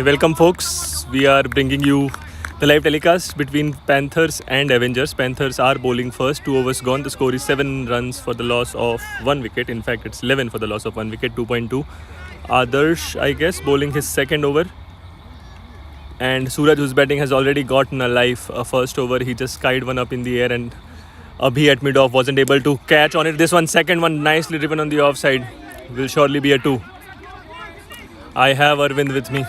Hey, welcome, folks. We are bringing you the live telecast between Panthers and Avengers. Panthers are bowling first, 2 overs gone. The score is 7 runs for the loss of 1 wicket. In fact, it's 11 for the loss of 1 wicket, 2.2. Adarsh, I guess, bowling his second over. And Suraj, who's batting, has already gotten a first over. He just skied one up in the air, and Abhi at mid-off wasn't able to catch on it. This one, second one, nicely driven on the offside. Will surely be a 2. I have Arvind with me.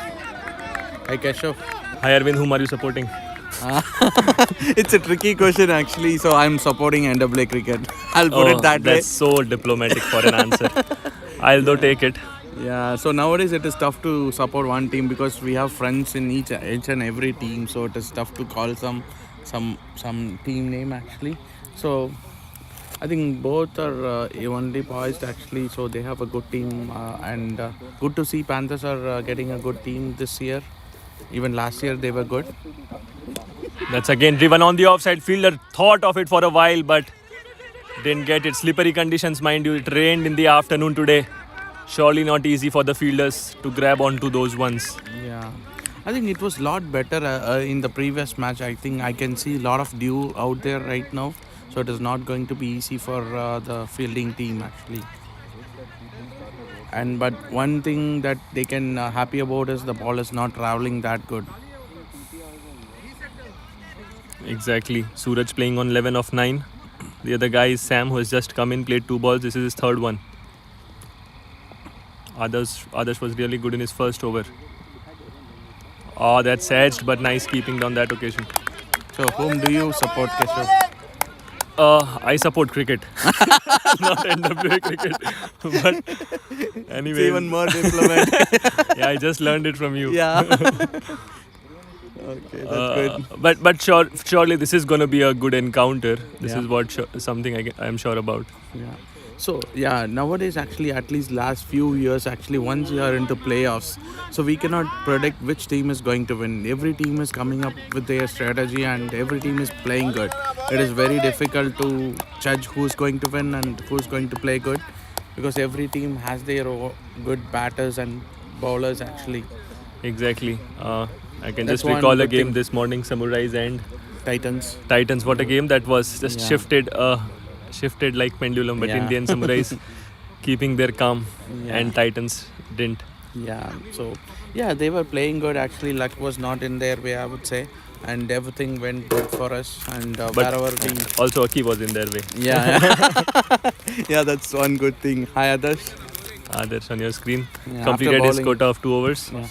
Hi Keshav. Hi Arvind, whom are you supporting? It's a tricky question actually, so I'm supporting NWA cricket. I'll put it that way. That's so diplomatic for an answer. I'll though take it. Yeah, so nowadays it is tough to support one team because we have friends in each and every team, so it is tough to call some team name actually. So I think both are evenly poised actually, so they have a good team and good to see Panthers are getting a good team this year. Even last year they were good. That's again driven on the offside. Fielder thought of it for a while but didn't get it. Slippery conditions, mind you. It rained in the afternoon today. Surely not easy for the fielders to grab onto those ones. Yeah, I think it was a lot better in the previous match. I think I can see a lot of dew out there right now. So it is not going to be easy for the fielding team actually. But one thing that they can happy about is the ball is not traveling that good. Exactly. Suraj playing on 11 of 9. The other guy is Sam, who has just come in, played 2 balls. This is his third one. Adarsh was really good in his first over. Oh, that's edged, but nice keeping on that occasion. So whom do you support, Keshav? I support cricket, not NWA cricket. But anyway, It's even more diplomatic. Yeah, I just learned it from you. Yeah. Okay, that's good. But surely this is going to be a good encounter. This Yeah. is what something I am sure about. Yeah. So yeah, nowadays actually at least last few years actually once you are into playoffs, so we cannot predict which team is going to win. Every team is coming up with their strategy and every team is playing good. It is very difficult to judge who's going to win and who's going to play good because every team has their good batters and bowlers actually. Exactly. I can That's just recall one a good game thing. this morning, Samurais and Titans. Titans. What a game that was. Just Yeah. shifted like pendulum, but Yeah. Indian Samurais keeping their calm Yeah. and Titans didn't. Yeah, so yeah, they were playing good actually. Luck was not in their way, I would say, and everything went good for us. And wherever we, Also, Aki was in their way. yeah, yeah, that's one good thing. Hi, Adarsh. There's on your screen. Yeah, Completed after his bowling- quota of 2 overs. Yeah.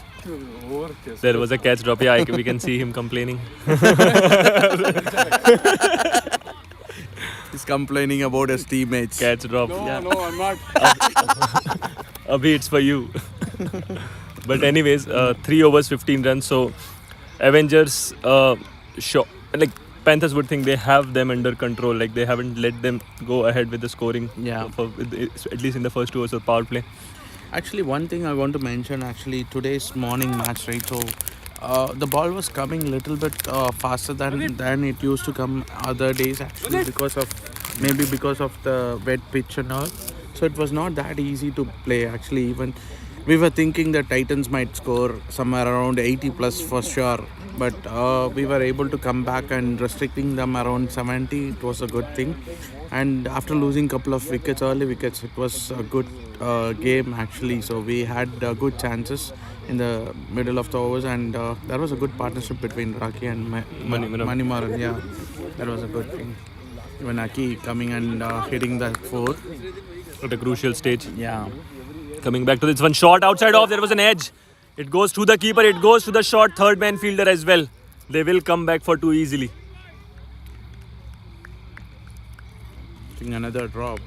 There was a catch drop. Yeah, we can see him complaining. He's complaining about his teammates. Catch drop. Yeah. No, I'm not. Abhi, it's for you. But anyways, 3 overs, 15 runs. So Avengers, like Panthers would think they have them under control. Like they haven't let them go ahead with the scoring. Yeah. At least in the first 2 overs of power play. Actually, one thing I want to mention actually today's morning match, right? So the ball was coming a little bit faster than it used to come other days actually because of the wet pitch and all. So it was not that easy to play actually. Even we were thinking the Titans might score somewhere around 80 plus for sure, but we were able to come back and restricting them around 70. It was a good thing. And after losing couple of early wickets, it was a good game actually. So we had good chances in the middle of the overs, and there was a good partnership between Raki and Manimaran. Yeah, that was a good thing. Even Aki coming and hitting that 4. At a crucial stage. Yeah. Coming back to this one shot outside off, there was an edge. It goes to the keeper, it goes to the short third man fielder as well. They will come back for 2 easily. I think another drop.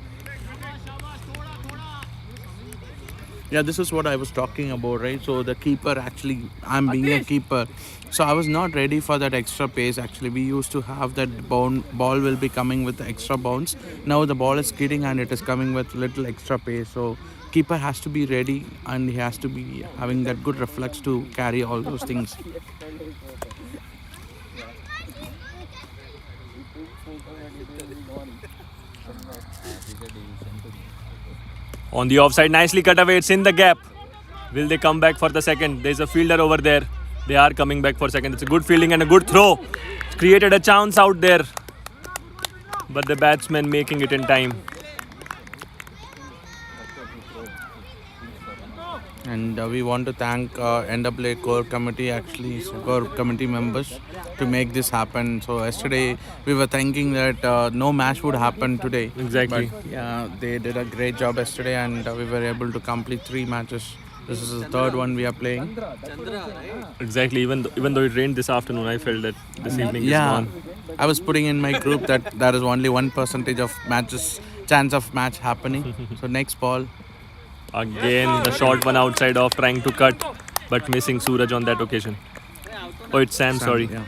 Yeah, this is what I was talking about, right? So the keeper actually, I'm being a keeper. So I was not ready for that extra pace actually. We used to have that ball will be coming with the extra bounce. Now the ball is skidding and it is coming with little extra pace. So keeper has to be ready and he has to be having that good reflex to carry all those things. On the offside, nicely cut away. It's in the gap. Will they come back for the second? There's a fielder over there. They are coming back for second. It's a good fielding and a good throw. It's created a chance out there. But the batsman making it in time. And we want to thank NWA core committee members to make this happen. So yesterday we were thinking that no match would happen today. Exactly. But yeah, they did a great job yesterday, and we were able to complete 3 matches. This is the third one we are playing. Exactly. Even though it rained this afternoon, I felt that this evening is gone. I was putting in my group that there is only 1% of chance of match happening. So next ball. Again, the short one outside off, trying to cut, but missing Suraj on that occasion. Oh, it's Sam, sorry. Yeah.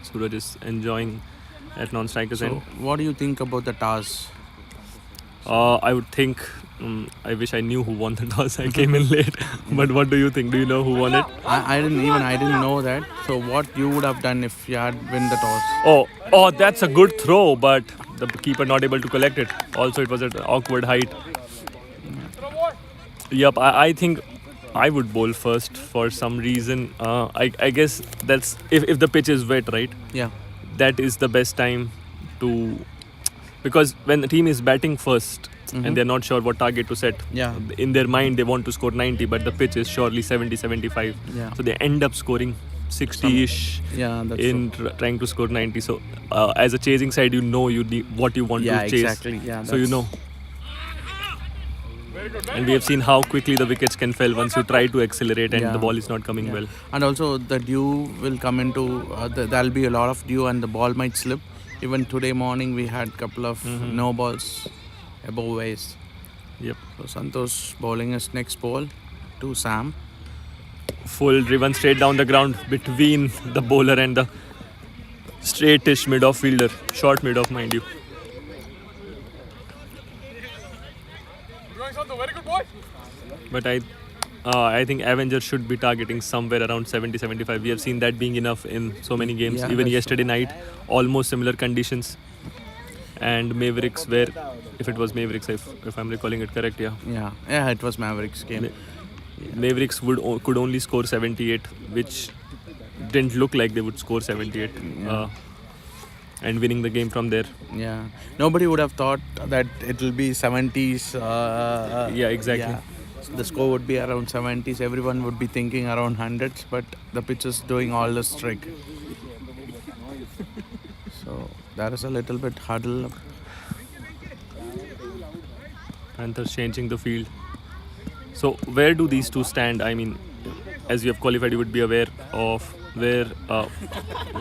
Suraj is enjoying at non-striker's So end. what do you think about the toss? I would think, I wish I knew who won the toss. I came in late. But what do you think? Do you know who won it? I didn't know that. So what you would have done if you had win the toss? Oh, that's a good throw, but the keeper not able to collect it. Also, it was at awkward height. Yep, I think I would bowl first for some reason. I guess that's if the pitch is wet, right? Yeah. That is the best time to, because when the team is batting 1st and they're not sure what target to set, Yeah. in their mind they want to score 90, but the pitch is surely 70, 75. Yeah. So they end up scoring 60-ish Yeah, that's in trying to score 90. So as a chasing side, you know you need what you want to chase. Exactly. Yeah, So you know. And we have seen how quickly the wickets can fall once you try to accelerate and the ball is not coming well. And also the dew will come into, there'll be a lot of dew and the ball might slip. Even today morning we had couple of no balls above waist. Yep. So Santosh bowling his next ball to Sam. Full driven straight down the ground between the bowler and the straightish mid-off fielder. Short mid-off, mind you. But I think Avengers should be targeting somewhere around 70-75. We have seen that being enough in so many games. Yeah, Even that's yesterday night, almost similar conditions. And Mavericks were, if it was Mavericks, if I'm recalling it correct, yeah. Yeah, it was Mavericks game. Mavericks could only score 78, which didn't look like they would score 78. And winning the game from there. Yeah, nobody would have thought that it will be 70s. Yeah, exactly. Yeah. So the score would be around 70s. Everyone would be thinking around hundreds, but the pitch is doing all this trick. So there is a little bit huddle. Panthers changing the field. So where do these two stand? I mean, as you have qualified, you would be aware of where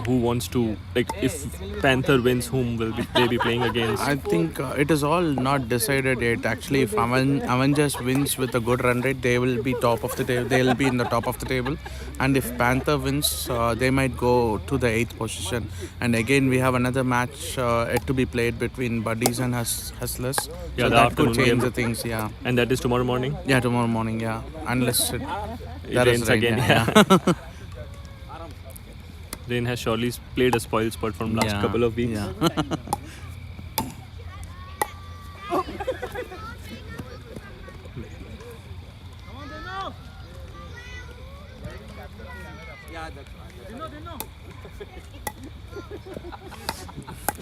who wants to, like, if Panther wins, whom will they be playing against? I think it is all not decided yet. Actually, if Avengers wins with a good run rate, they will be top of the table. They will be in the top of the table. And if Panther wins, they might go to the 8th position. And again, we have another match yet to be played between Buddies and Hustlers. Yeah, so the that could afternoon change game. the things. Yeah. And that is tomorrow morning? Yeah, tomorrow morning. Yeah, unless it Rains rain, again. Yeah. Rain has surely played a spoil spot from last couple of weeks. Yeah.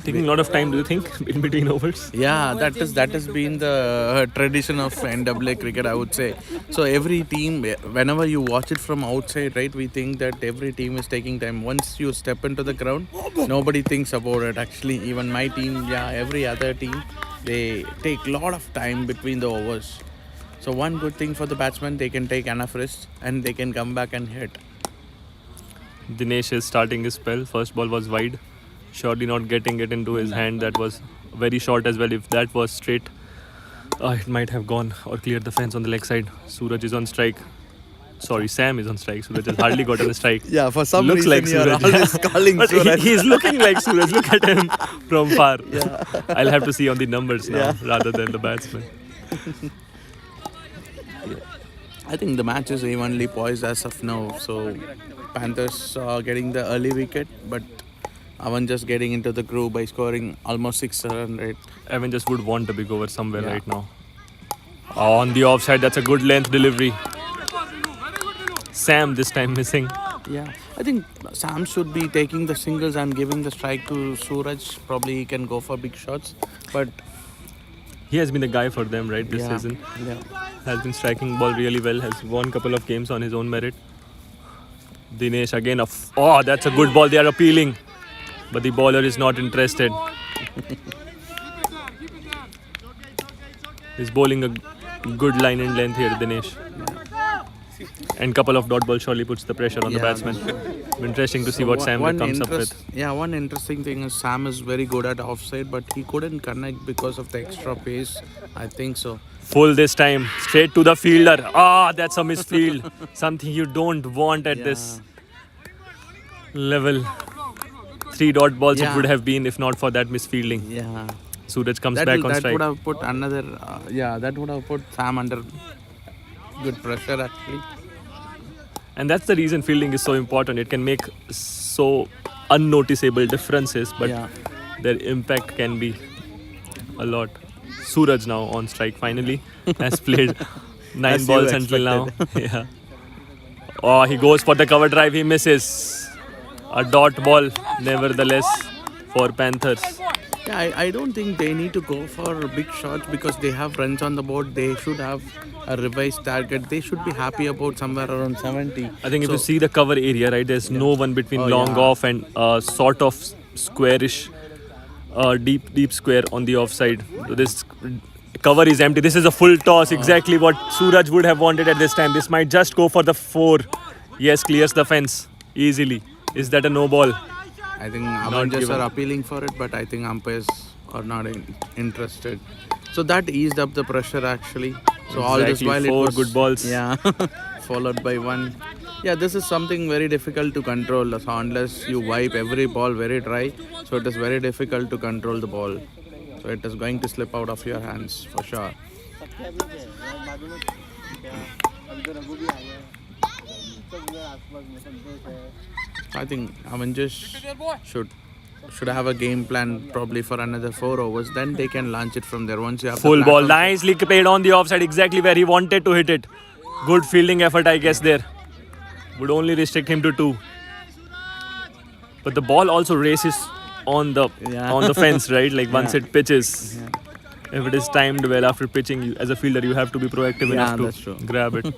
Taking a lot of time, do you think, in between overs? Yeah, that has been the tradition of NWA cricket, I would say. So every team, whenever you watch it from outside, right, we think that every team is taking time. Once you step into the ground, nobody thinks about it. Actually, even my team, every other team, they take a lot of time between the overs. So one good thing for the batsman, they can take enough rest and they can come back and hit. Dinesh is starting his spell. First ball was wide. Surely not getting it into his hand. That was very short as well. If that was straight, it might have gone or cleared the fence on the leg side. Suraj is on strike. Sorry, Sam is on strike. Suraj has hardly gotten a strike. Yeah, for some Looks reason like you're Suraj. always calling But Suraj. he's looking like Suraj. Look at him from far. I'll have to see on the numbers now rather than the batsman. I think the match is evenly poised as of now. So Panthers getting the early wicket, but Avengers getting into the groove by scoring almost 600. Avengers would want a big over somewhere right now. On the offside, that's a good length delivery. Sam this time missing. Yeah, I think Sam should be taking the singles and giving the strike to Suraj. Probably he can go for big shots, but He has been the guy for them, right, this season. Yeah. Has been striking ball really well. Has won couple of games on his own merit. Dinesh again. Oh, that's a good ball. They are appealing. But the bowler is not interested. He's bowling a good line and length here, Dinesh. And couple of dot balls surely puts the pressure on the batsman. Interesting to see what Sam comes up with. Yeah, one interesting thing is Sam is very good at offside, but he couldn't connect because of the extra pace. I think so. Full this time, straight to the fielder. That's a misfield. Something you don't want at this level. 3 dot balls it would have been if not for that misfielding. Yeah. Suraj comes back on strike. That would have put another. That would have put Sam under good pressure actually. And that's the reason fielding is so important. It can make so unnoticeable differences, but their impact can be a lot. Suraj now on strike finally. Has played 9 balls until now. Yeah. Oh, he goes for the cover drive. He misses. A dot ball, nevertheless, for Panthers. Yeah, I don't think they need to go for big shots because they have runs on the board. They should have a revised target. They should be happy about somewhere around 70. I think if you see the cover area, right, there's no one between long off and sort of squarish, deep square on the offside. So this cover is empty. This is a full toss, exactly what Suraj would have wanted at this time. This might just go for the 4. Yes, clears the fence easily. Is that a no ball? I think Avengers are appealing for it, but I think umpires are not interested. So that eased up the pressure actually. So all this while 4 it was good balls. Yeah, followed by 1. Yeah, this is something very difficult to control. So unless you wipe every ball very dry, so it is very difficult to control the ball. So it is going to slip out of your hands for sure. I think Avengers should have a game plan probably for another 4 overs. Then they can launch it from there. Once you have full ball, nicely played on the offside, exactly where he wanted to hit it. Good fielding effort, I guess there. Would only restrict him to 2. But the ball also races on the fence, right? Like once it pitches. Yeah. If it is timed well after pitching, as a fielder, you have to be proactive enough to grab it.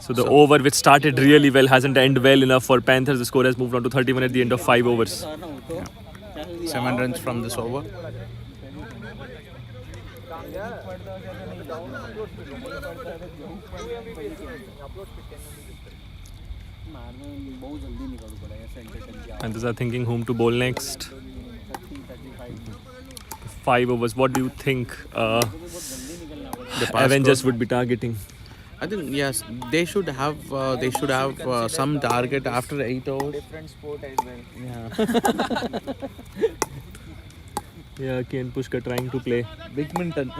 So the over which started really well hasn't ended well enough for Panthers. The score has moved on to 31 at the end of 5 overs. 7 runs from this over. Panthers are thinking whom to bowl next. 5 overs. What do you think Avengers would be targeting? I think yes, they should have some target after 8 overs. Different sport as well. Yeah, Ken Pushkar trying to play Pickminton.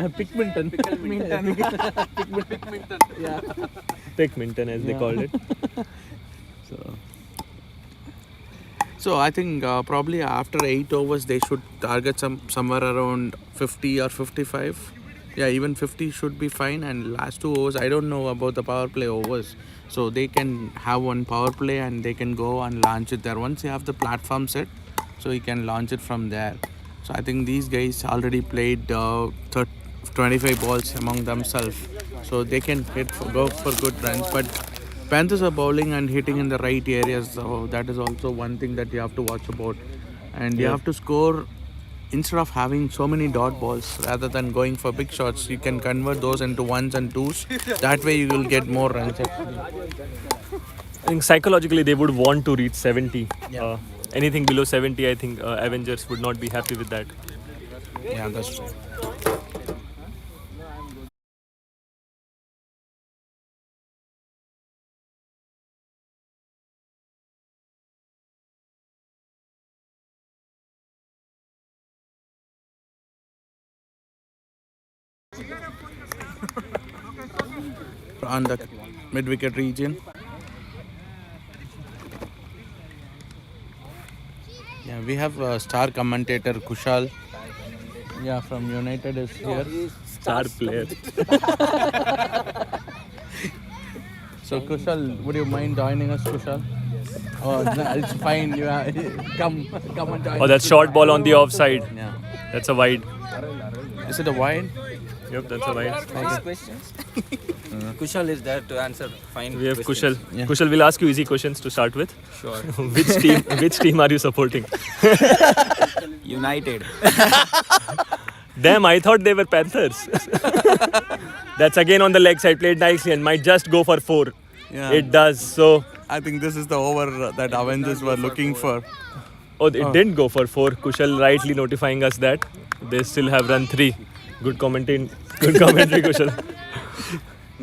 Yeah. Pickminton as they called it. So I think probably after 8 overs they should target somewhere around 50 or 55. Yeah, even 50 should be fine. And last 2 overs, I don't know about the power play overs. So they can have one power play and they can go and launch it there. Once you have the platform set, so you can launch it from there. So I think these guys already played 25 balls among themselves. So they can go for good runs. But Panthers are bowling and hitting in the right areas. So that is also one thing that you have to watch about. And you have to score. Instead of having so many dot balls, rather than going for big shots, you can convert those into 1s and 2s. That way you will get more runs. I think psychologically they would want to reach 70. Yeah. Anything below 70, I think Avengers would not be happy with that. Yeah, that's true. On the mid-wicket region. Yeah, we have star commentator Kushal. Yeah, from United is here. Star player. So Kushal, would you mind joining us, Kushal? Oh, no, it's fine. You are, come and join. Oh, that's short ball on the offside. Yeah. That's a wide. Is it a wide? Yep, that's a wide. Nice questions. Kushal is there to answer fine We have questions. Kushal. Yeah. Kushal will ask you easy questions to start with. Sure. Which team are you supporting? United. Damn, I thought they were Panthers. That's again on the leg side, played nicely and might just go for 4. Yeah. It does. So, I think this is the over that Avengers were looking for. it didn't go for 4. Kushal rightly notifying us that they still have run 3. Good commentary, Kushal.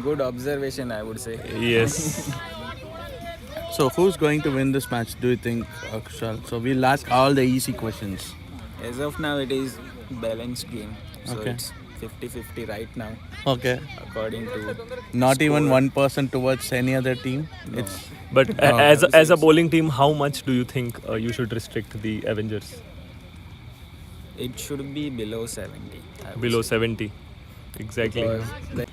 Good observation, I would say. Yes. So who's going to win this match, do you think, Kushal? So we'll ask all the easy questions. As of now, it is balanced game. So Okay. it's 50-50 right now, Okay. according to Not even score. 1% towards any other team. No. It's But as a bowling team, how much do you think you should restrict the Avengers? It should be below 70. I would Below say. 70. Exactly. Because the-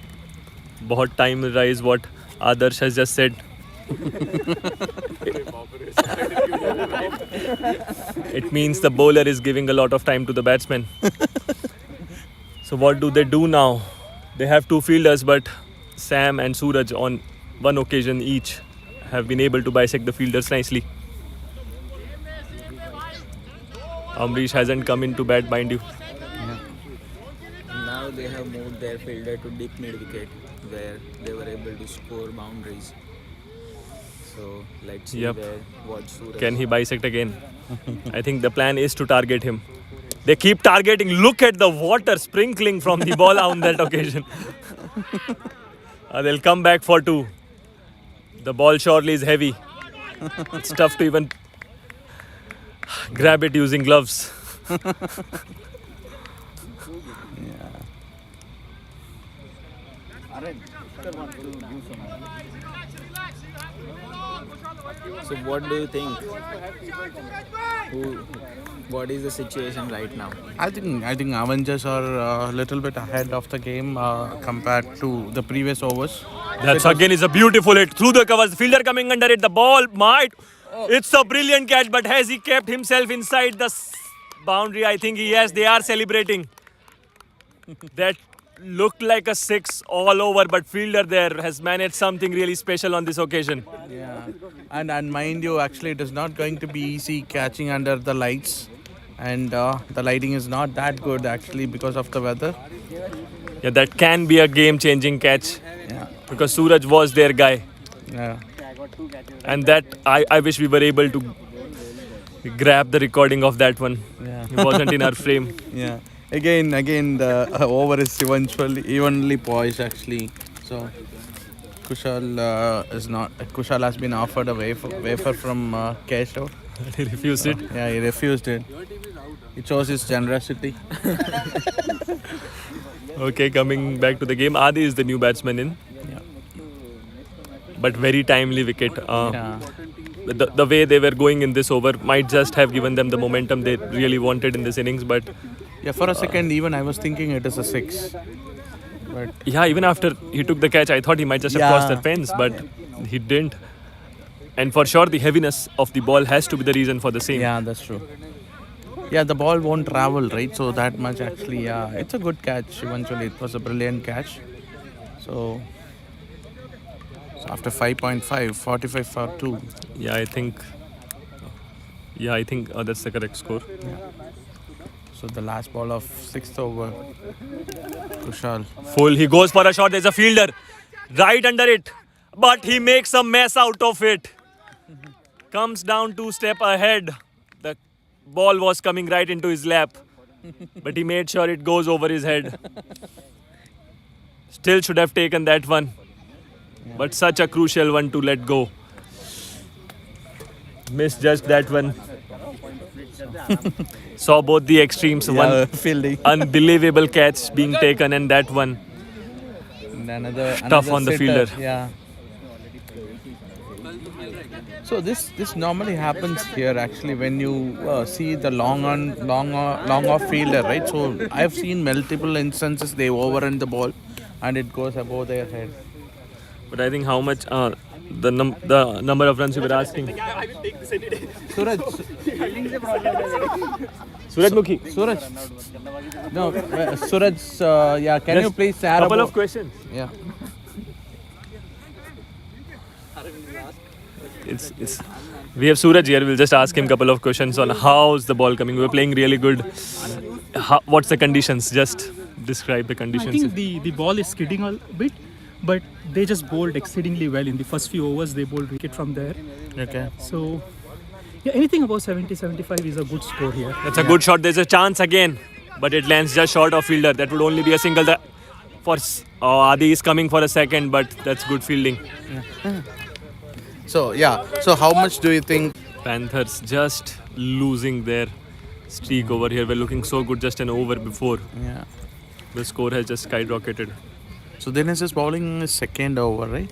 बहुत time rise what Adarsh has just said. It means the bowler is giving a lot of time to the batsman. So what do they do now? They have 2 fielders, but Sam and Suraj on one occasion each have been able to bisect the fielders nicely. Amrish hasn't come into bat, mind you. now they have moved their fielder to deep mid wicket, where they were able to score boundaries. So let's see Yep. what Suraj. Can he bisect again? I think the plan is to target him. They keep targeting. Look at the water sprinkling from the ball on that occasion. They'll come back for 2. The ball surely is heavy. It's tough to even grab it using gloves. So what do you think? What is the situation right now? I think Avengers are a little bit ahead of the game compared to the previous overs. That's again is a beautiful hit through the covers. Fielder coming under it. The ball might. It's a brilliant catch, but has he kept himself inside the boundary? I think he has. They are celebrating. That looked like a 6 all over, but fielder there has managed something really special on this occasion. Yeah, and mind you, actually, it is not going to be easy catching under the lights, and the lighting is not that good actually because of the weather. Yeah, that can be a game-changing catch Yeah, because Suraj was their guy, yeah, and that I wish we were able to grab the recording of that one. yeah. He wasn't in our frame. Yeah. Again, the over is evenly poised actually. So Kushal is not. Kushal has been offered a wafer from Keshav. He refused it. Yeah, he refused it. It shows his generosity. Okay, coming back to the game, Adi is the new batsman in, Yeah. but very timely wicket. Yeah. The way they were going in this over might just have given them the momentum they really wanted in this innings, but Yeah. For a second, even I was thinking it is a 6. But yeah, even after he took the catch, I thought he might just have crossed the Yeah. fence, but he didn't. And for sure, the heaviness of the ball has to be the reason for the same. yeah, that's true. Yeah, the ball won't travel, right? So that much actually, yeah. It's a good catch eventually. It was a brilliant catch. So after 5.5, 45 for 2. Yeah, I think that's the correct score. So the last ball of 6th over. Kushal. Full, he goes for a shot. There's a fielder right under it, but he makes a mess out of it. Comes down 2 steps ahead. The ball was coming right into his lap, but he made sure it goes over his head. Still should have taken that one, but such a crucial one to let go. Misjudged that one. Saw both the extremes. One fielding. unbelievable catch being taken, and that one And another tough on the sitter. fielder. Yeah. So this normally happens here actually when you see the long off fielder, right? So I've seen multiple instances they overrun the ball and it goes above their head. But I think how much the number of runs you were asking. Suraj. Surajmukhi. Suraj. No, Suraj. Yeah, can you please share Couple about? of questions. Yeah. It's we have Suraj here. We'll just ask him a couple of questions on how's the ball coming. We're playing really good. What's the conditions? Just describe the I conditions. think the ball is skidding a bit, but they just bowled exceedingly well in the first few overs. They bowled wicket from there. Okay. So, yeah, anything above 70, 75 is a good score here. That's a good shot. There's a chance again, but it lands just short of fielder. That would only be a single. Adi is coming for a second, but that's good fielding. So yeah. So how much do you think? Panthers just losing their streak over here. We're looking so good just an over before. Yeah. The score has just skyrocketed. So Dinesh is bowling his second over, right?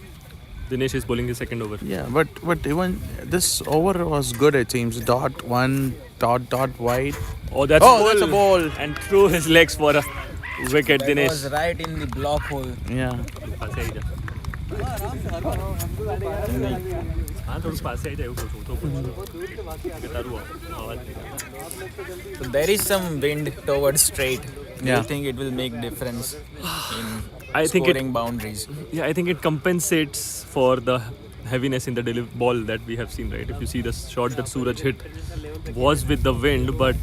Dinesh is bowling his second over. Yeah, but even this over was good. It seems dot one, dot wide. Oh, that's That's a ball. And through his legs for a wicket, That Dinesh. was right in the block hole. Yeah. So there is some wind towards straight. Do Yeah. you think it will make difference in I think it- scoring boundaries? Yeah, I think it compensates for the heaviness in the ball that we have seen, right? If you see the shot that Suraj hit was with the wind, but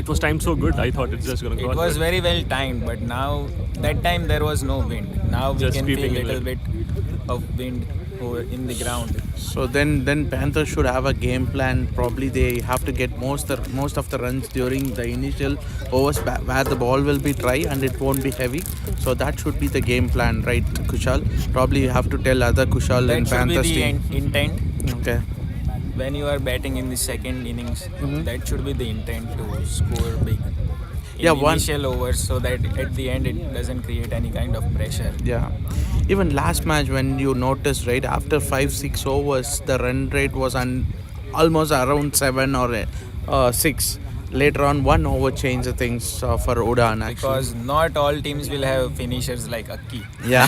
it was timed so good. I thought it's just going to It cross. was but very well timed, but now that time there was no wind. Now we Just can feel creeping a in little like- bit of wind over in the ground. So then Panthers should have a game plan. Probably they have to get most of the runs during the initial overs where the ball will be dry and it won't be heavy. So that should be the game plan, right, Kushal? Probably you have to tell other Kushal That and should be Panthers the team. intent. Okay. When you are batting in the second innings, Mhm. that should be the intent to score big in Yeah, the one- initial overs, so that at the end it doesn't create any kind of pressure. Yeah. Even last match, when you noticed, right, after 5-6 overs, the run rate was almost around 7 or 6. Later on, 1 over changed the things for Udan, actually. Because not all teams will have finishers like Akki. Yeah.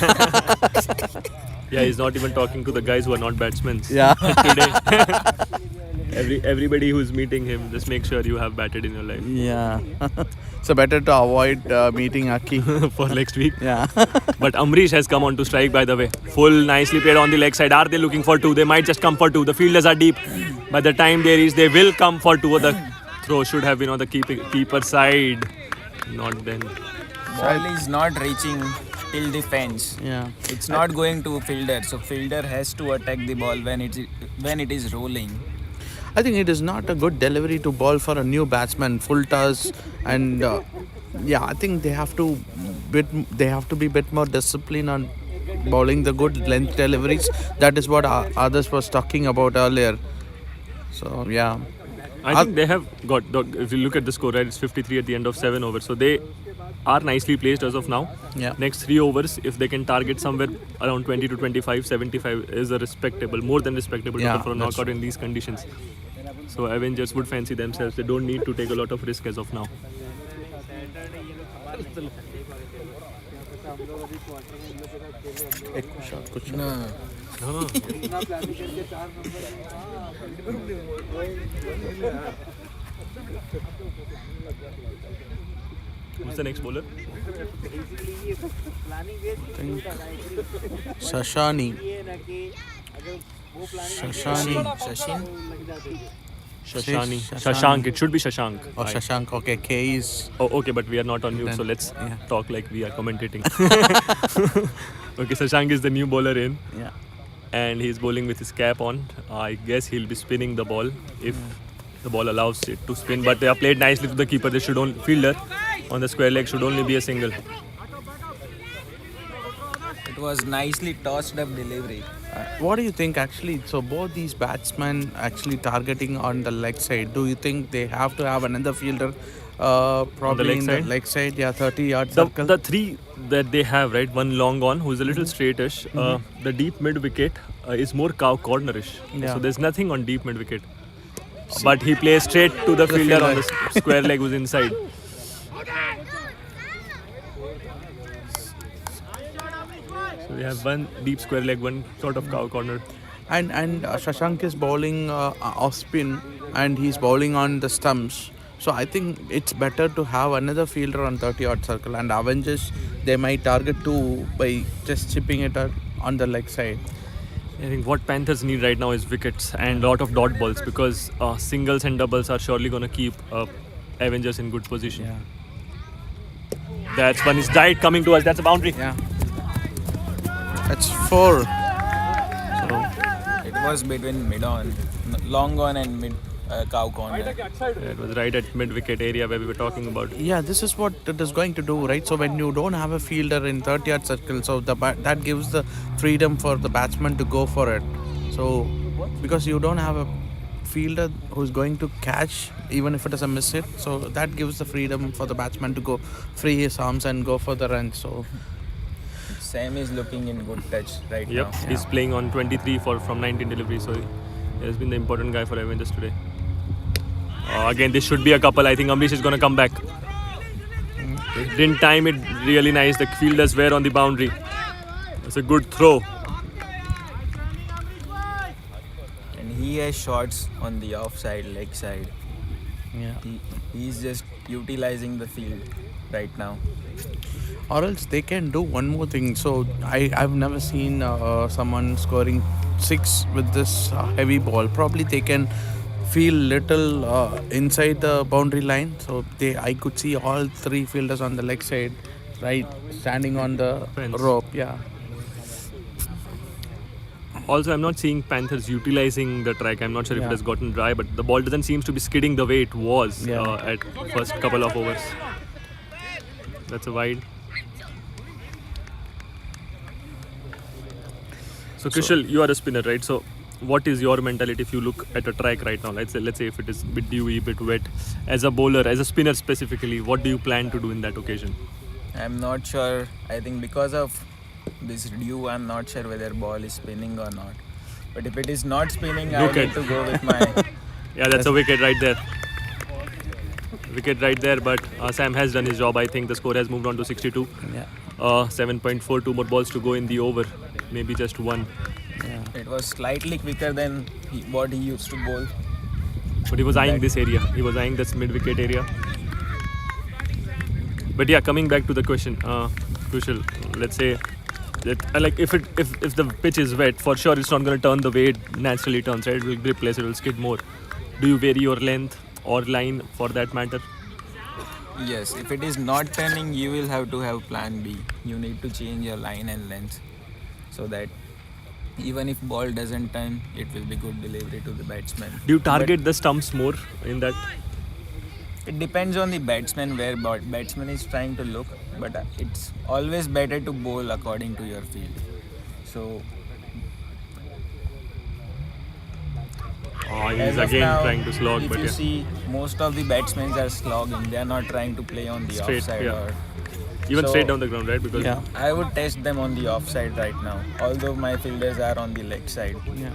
yeah, he's not even talking to the guys who are not batsmen. Yeah. Today, everybody who's meeting him, just make sure you have batted in your life Yeah. So better to avoid meeting Aki. for next week. Yeah. But Amrish has come on to strike, by the way. Full, nicely played on the leg side. Are they looking for 2? They might just come for 2. The fielders are deep. By the time they reach, they will come for 2. The throw should have been on the keeper side. Not then. Ball is not reaching till the fence. Yeah. It's not going to fielder, so fielder has to attack the ball when it is rolling. I think it is not a good delivery to ball for a new batsman, full toss, and yeah, I think they have to be bit more disciplined on bowling the good length deliveries. That is what others was talking about earlier. So yeah, I think they have got, if you look at the score, right, it's 53 at the end of 7 overs. So they are nicely placed as of now. Yeah. Next 3 overs, if they can target somewhere around 20 to 25, 75 is a more than respectable Yeah, total for a that's knockout in these conditions. So Avengers would fancy themselves. They don't need to take a lot of risk as of now. No. Who's the next bowler? Shashani. Shashin? Shashani. Shashank. Shashank. It should be Shashank. Or Shashank. Okay, K is. Oh, okay, but we are not on mute, Then, so let's yeah. talk like we are commentating. Okay, Shashank is the new bowler in, Yeah. and he's bowling with his cap on. I guess he'll be spinning the ball if the ball allows it to spin. But they are played nicely to the keeper. They should only fielder on the square leg should only be a single. It was nicely tossed up delivery. What do you think actually? So both these batsmen actually targeting on the leg side. Do you think they have to have another fielder probably leg in side? the leg side? Yeah, 30-yard The, circle. the 3 that they have, right, one long on who's a little straightish. The deep mid wicket is more cornerish. Yeah. So there's nothing on deep mid wicket. But he plays straight to the fielder on the square leg who's inside. So So we have one deep square leg, one sort of cow corner. And Shashank is bowling off spin, and he's bowling on the stumps. So I think it's better to have another fielder on 30-odd circle, and Avengers, they might target 2 by just chipping it on the leg side. I think what Panthers need right now is wickets and a lot of dot balls, because singles and doubles are surely going to keep Avengers in good position. Yeah. That's one is died coming to us. That's a boundary. Yeah. That's 4. So it was between mid-on, long on and mid cow corner. It was right at mid-wicket area where we were talking about. Yeah, this is what it is going to do, right? So when you don't have a fielder in 30-yard circle, so that gives the freedom for the batsman to go for it. So because you don't have a fielder who's going to catch, even if it is a miss hit, so that gives the freedom for the batsman to go free his arms and go for the run. So Sam is looking in good touch right Yep, now. he's playing on 23 from 19 delivery, so he has been the important guy for Avengers today. Again, this should be a couple. I think Amrish is going to come back. Didn't time it really nice. The fielders were on the boundary. It's a good throw. And he has shots on the offside leg side. yeah. He's just utilizing the field right now. Or else they can do one more thing. So I've never seen someone scoring 6 with this heavy ball. Probably they can feel little inside the boundary line. So I could see all 3 fielders on the leg side, right, standing on the Fence. rope. Yeah. Also, I'm not seeing Panthers utilizing the track. I'm not sure if Yeah. it has gotten dry, but the ball doesn't seem to be skidding the way it was Yeah. at first couple of overs. That's a wide. So Kushal, you are a spinner, right? So what is your mentality if you look at a track right now? Let's say if it is a bit dewy, a bit wet. As a bowler, as a spinner specifically, what do you plan to do in that occasion? I'm not sure. I think because of this dew, I'm not sure whether ball is spinning or not. But if it is not spinning, I Look need at- to go with my... Yeah, that's a wicket right there. Wicket right there, but Sam has done his job. I think the score has moved on to 62. Yeah. 7.4, 2 more balls to go in the over. Maybe just one. Yeah. It was slightly quicker than what he used to bowl. But he was eyeing That- this area. He was eyeing this mid-wicket area. But yeah, coming back to the question, Kushal, let's say that like if the pitch is wet, for sure it's not going to turn the way it naturally turns. Right? It will grip less. It will skid more. Do you vary your length or line for that matter? Yes, if it is not turning, you will have to have plan B. You need to change your line and length so that even if ball doesn't turn, it will be good delivery to the batsman. Do you target the stumps more in that? It depends on the batsman where batsman is trying to look, but it's always better to bowl according to your field. So Oh, he's as of again now, trying to slog, if but you yeah. see, most of the batsmen are slogging. They are not trying to play on the Straight, offside. yeah. Or Even so- straight down the ground, right? Because Yeah. I would test them on the offside right now. Although my fielders are on the leg side. Yeah.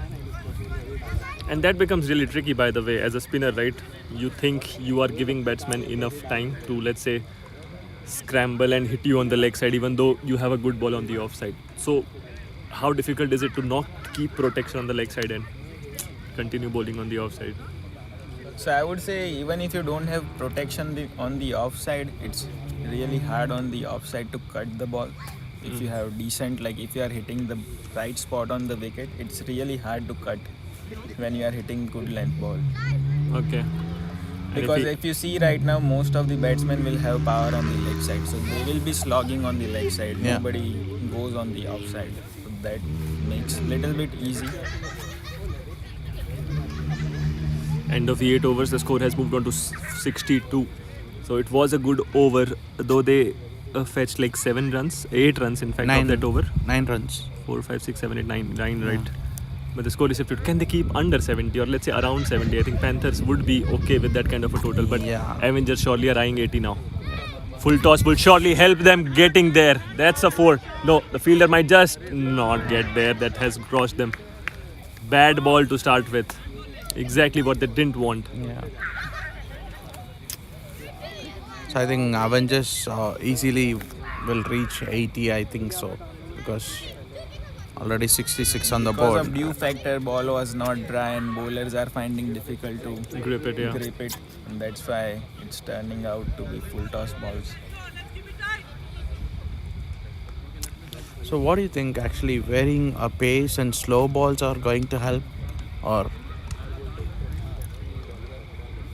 And that becomes really tricky, by the way, as a spinner, right? You think you are giving batsmen enough time to, let's say, scramble and hit you on the leg side, even though you have a good ball on the offside. So, how difficult is it to not keep protection on the leg side and continue bowling on the offside? So I would say even if you don't have protection on the offside, it's really hard on the offside to cut the ball. If you have decent, like if you are hitting the right spot on the wicket, it's really hard to cut when you are hitting good length ball. Okay. And Because he- if you see right now, most of the batsmen will have power on the leg side, so they will be slogging on the leg side. Yeah. Nobody goes on the offside, so that makes little bit easy. End of the 8 overs, the score has moved on to 62. So it was a good over, though they fetched like 7 runs, 8 runs in fact of that over. 9 runs. 4, 5, 6, 7, 8, 9, right? But the score is 52. Can they keep under 70 or let's say around 70? I think Panthers would be okay with that kind of a total. But Yeah. Avengers surely are eyeing 80 now. Full toss will surely help them getting there. That's a 4. No, the fielder might just not get there. That has crossed them. Bad ball to start with. Exactly what they didn't want. Yeah. So I think Avengers easily will reach 80. I think so, because Already 66 on the Because board. of dew factor, ball was not dry and bowlers are finding difficult to Grip it, yeah. grip it, and that's why it's turning out to be full toss balls. So what do you think actually varying a pace and slow balls are going to help? Or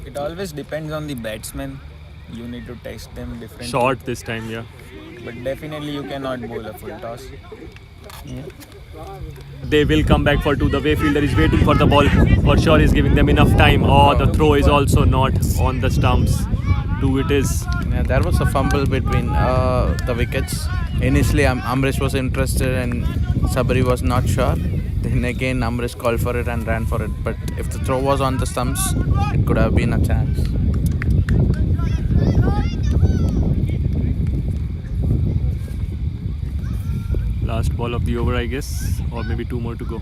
It always depends on the batsman. You need to test them differently. Short this time, yeah. But definitely you cannot bowl a full toss. They will come back for two. The way fielder is waiting for the ball. For sure, he's giving them enough time. Oh, the throw is also not on the stumps. Two it is. yeah, there was a fumble between the wickets. Initially, Amrish was interested and Sabri was not sure. Then again, Amrish called for it and ran for it. But if the throw was on the stumps, it could have been a chance. Last ball of the over, I guess. Or maybe two more to go.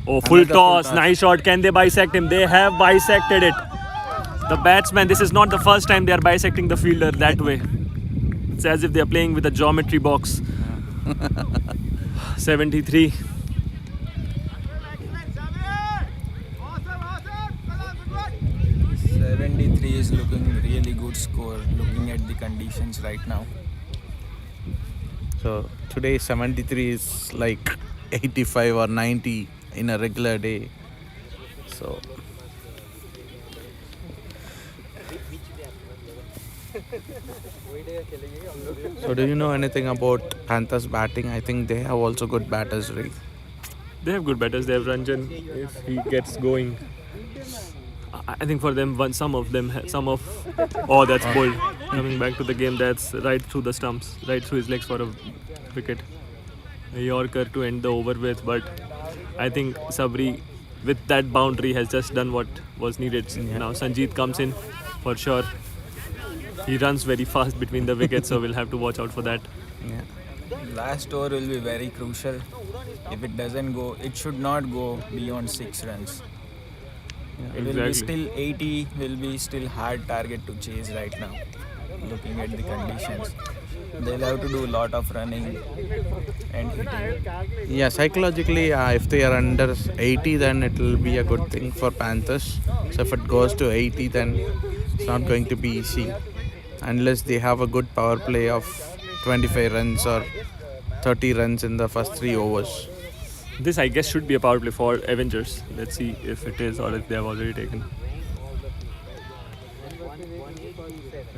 Oh, full Another full toss. toss. Nice shot. Can they bisect him? They have bisected it. The batsman, this is not the first time they are bisecting the fielder that way. It's as if they are playing with a geometry box. 73. Is looking really good score looking at the conditions right now. So today 73 is like 85 or 90 in a regular day. So do you know anything about Panthers batting? I think they have also good batters, right? They have good batters. They have Ranjan if he gets going. I think for them, oh, that's bold. Coming back to the game, that's right through the stumps, right through his legs for a wicket. A Yorker to end the over with, but I think Sabri, with that boundary, has just done what was needed. Yeah. Now Sanjeet comes in, for sure. He runs very fast between the wickets, so we'll have to watch out for that. Yeah. Last over will be very crucial. If it doesn't go, it should not go beyond 6 runs. It will be still 80, will be still hard target to chase right now, looking at the conditions. They'll have to do a lot of running and hitting. Yeah, psychologically, if they are under 80, then it will be a good thing for Panthers. So if it goes to 80, then it's not going to be easy. Unless they have a good power play of 25 runs or 30 runs in the first 3 overs. This, I guess, should be a power play for Avengers. Let's see if it is or if they have already taken.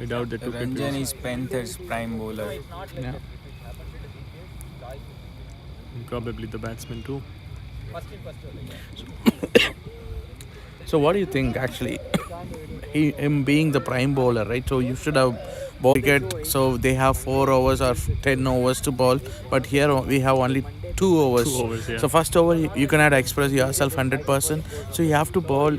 I doubt they took it. Ranjan is Panthers' prime bowler. Yeah. Probably the batsman too. So what do you think actually? Him being the prime bowler, right? So you should have bowled cricket. So they have 4 overs or 10 overs to bowl. But here we have only 2 overs. 2 overs, yeah. So first over you cannot express yourself 100%. So you have to bowl.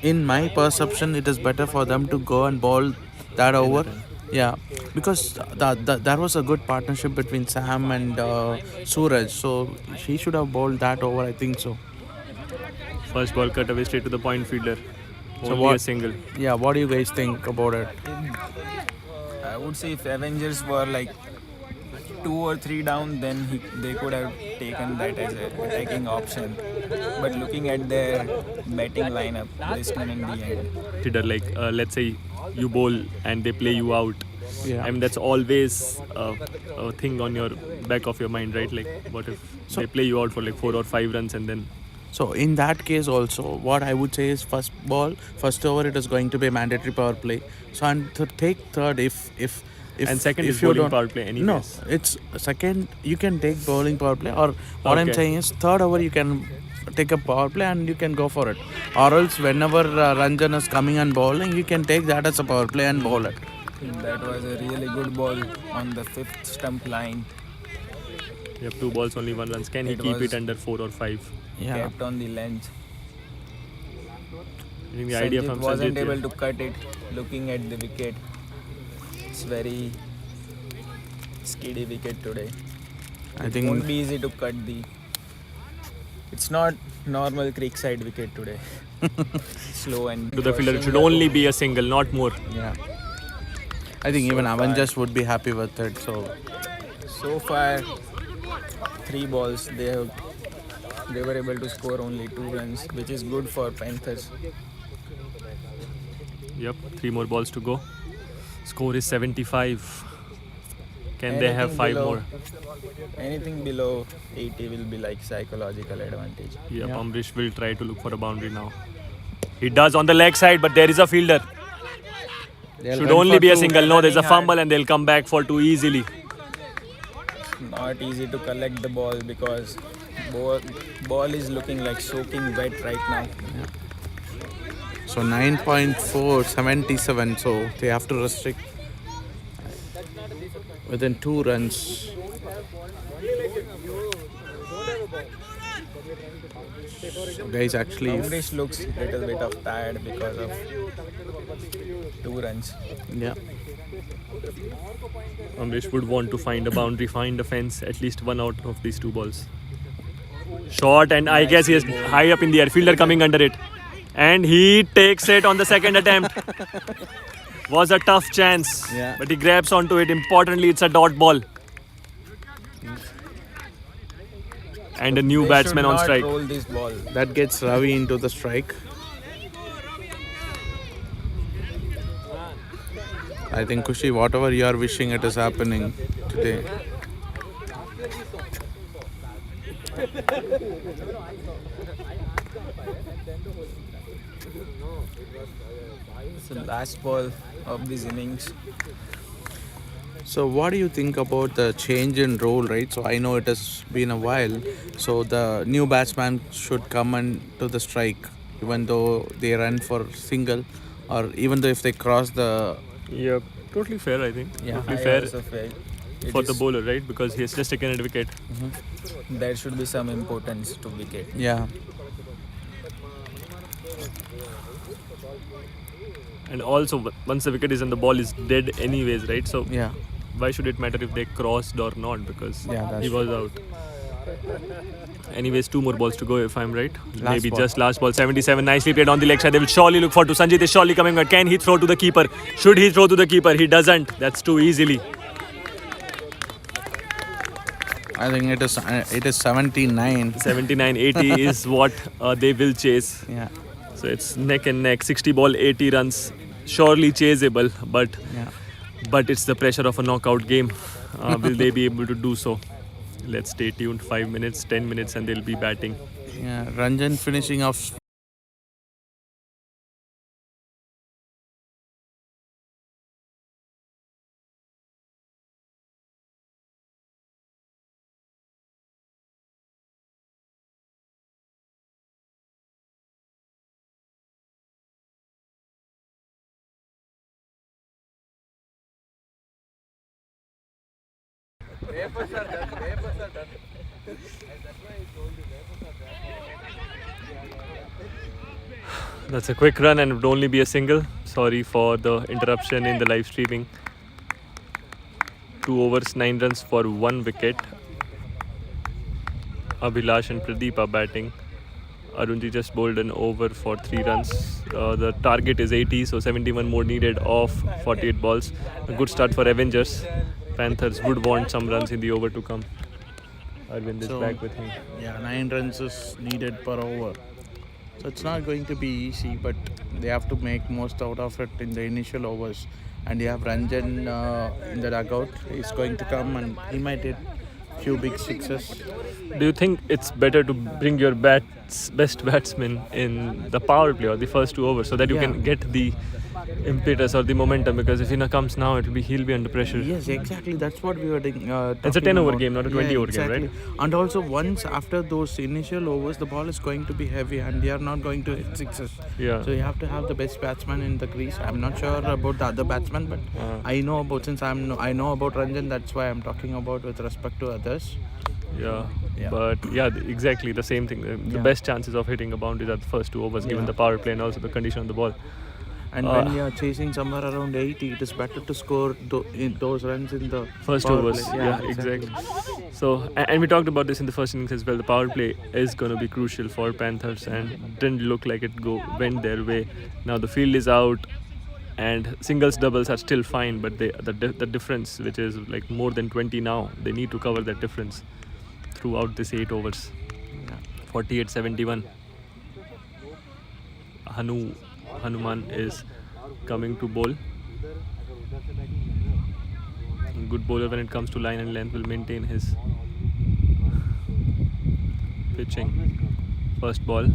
In my perception, it is better for them to go and bowl that over. Yeah, because there was a good partnership between Sam and Suraj. So he should have bowled that over. I think so. First ball cut away straight to the point fielder. So Only what- a single. Yeah, what do you guys think about it? I would say if Avengers were like 2 or 3 down, then they could have taken that as a attacking option. But looking at their batting lineup, this time in the end, Consider let's say you bowl and they play you out. Yeah. I mean, that's always a thing on your back of your mind, right? Like, what if they play you out for like 4 or 5 runs and then So in that case also, what I would say is first over, it is going to be a mandatory power play. So and take third if and second if is you bowling don't- power play anyways. No, it's second. You can take bowling power play, or what I'm Okay. saying is third over you can take a power play and you can go for it. Or else whenever Ranjan is coming and bowling, you can take that as a power play and bowl it. that was a really good ball on the 5th stump line. You have 2 balls, only 1 runs. Can he It keep was- it under 4 or 5? Yeah. Kept on the length. I think the idea Sanjeet from wasn't Sanjeet, able to cut it. Looking at the wicket, it's very skiddy wicket today. I It think won't be easy to cut the. It's not normal Creekside wicket today. Slow and to the fielder, it should only be a single, not more. yeah. I think even So Avengers would be happy with it. So So far, 3 balls, they were able to score only 2 runs, which is good for Panthers. Yep, 3 more balls to go. Score is 75. Can they have 5 more? Anything below 80 will be like psychological advantage. Yep, Amrish will try to look for a boundary now. He does on the leg side, but there is a fielder. Should only be a single. No, there's a fumble and they'll come back for 2 easily. Not easy to collect the ball because ball is looking like soaking wet right now. So 9.4, 77. So they have to restrict within 2 runs. So guys, actually, Amrish looks a little bit of tired because of 2 runs. yeah. Amrish would want to find a boundary, find a fence, at least 1 out of these 2 balls. Shot, and I guess he is high up in the air. Fielder coming under it. And he takes it on the second attempt. Was a tough chance, but he grabs onto it. Importantly, it's a dot ball. And a new They batsman should on not strike. roll this ball. That gets Ravi into the strike. I think Kushi, whatever you are wishing, it is happening today. It's the last ball of this innings. So what do you think about the change in role, right? So I know it has been a while. So the new batsman should come and to the strike, even though they run for single, or even though if they cross the. Yep, totally fair, I think. Yeah. Totally I fair also feel for the bowler, right? Because he has just taken a wicket. there should be some importance to wicket. Yeah. And also, once the wicket is and the ball is dead anyways, right? So Yeah. why should it matter if they crossed or not? Because Yeah, that's he was out. Anyways, 2 more balls to go if I'm right. Maybe ball. just last ball. 77, nicely played on the leg side. They will surely look for to Sanjit is surely coming back. Can he throw to the keeper? Should he throw to the keeper? He doesn't. That's too easily. I think it is 79. 79, 80 is what they will chase. Yeah. So it's neck and neck. 60 ball, 80 runs. Surely chaseable, Yeah. but it's the pressure of a knockout game. Will they be able to do so? Let's stay tuned. 5 minutes, 10 minutes, and they'll be batting. Yeah. Ranjan finishing off. That's a quick run and it would only be a single. Sorry for the interruption in the live streaming. 2 overs, 9 runs for 1 wicket. Abhilash and Pradeep are batting. Arunji just bowled an over for 3 runs. The target is 80, so 71 more needed off 48 balls. A good start for Avengers. Panthers would want some runs in the over to come. Arvind is back with me. Yeah, 9 runs is needed per over. So it's not going to be easy, but they have to make most out of it in the initial overs. And you have Ranjan in the dugout. He's going to come and he might hit few big sixes. Do you think it's better to bring your best batsman in the power play or the first 2 overs so that you can get the impetus or the momentum? Because if he comes now, he'll be under pressure. Yes, exactly. That's what we were talking It's a 10 over about. game, not a 20 over game, right? And also, once after those initial overs, the ball is going to be heavy and they are not going to hit sixes. Yeah. So you have to have the best batsman in the crease. I'm not sure about the other batsman, but I know about I know about Ranjan. That's why I'm talking about with respect to others. Yeah. But exactly the same thing. The best chances of hitting a boundary are the first 2 overs, given the power play and also the condition of the ball. And when you're chasing somewhere around 80, it is better to score those runs in the first power overs. play. Yeah, exactly. So, and we talked about this in the first innings as well. The power play is going to be crucial for Panthers, and didn't look like it went their way. Now the field is out, and singles, doubles are still fine, but the difference, which is like more than 20 now, they need to cover that difference. throughout this 8 overs. 48-71. Hanuman is coming to bowl. Good bowler when it comes to line and length, will maintain his pitching. First ball.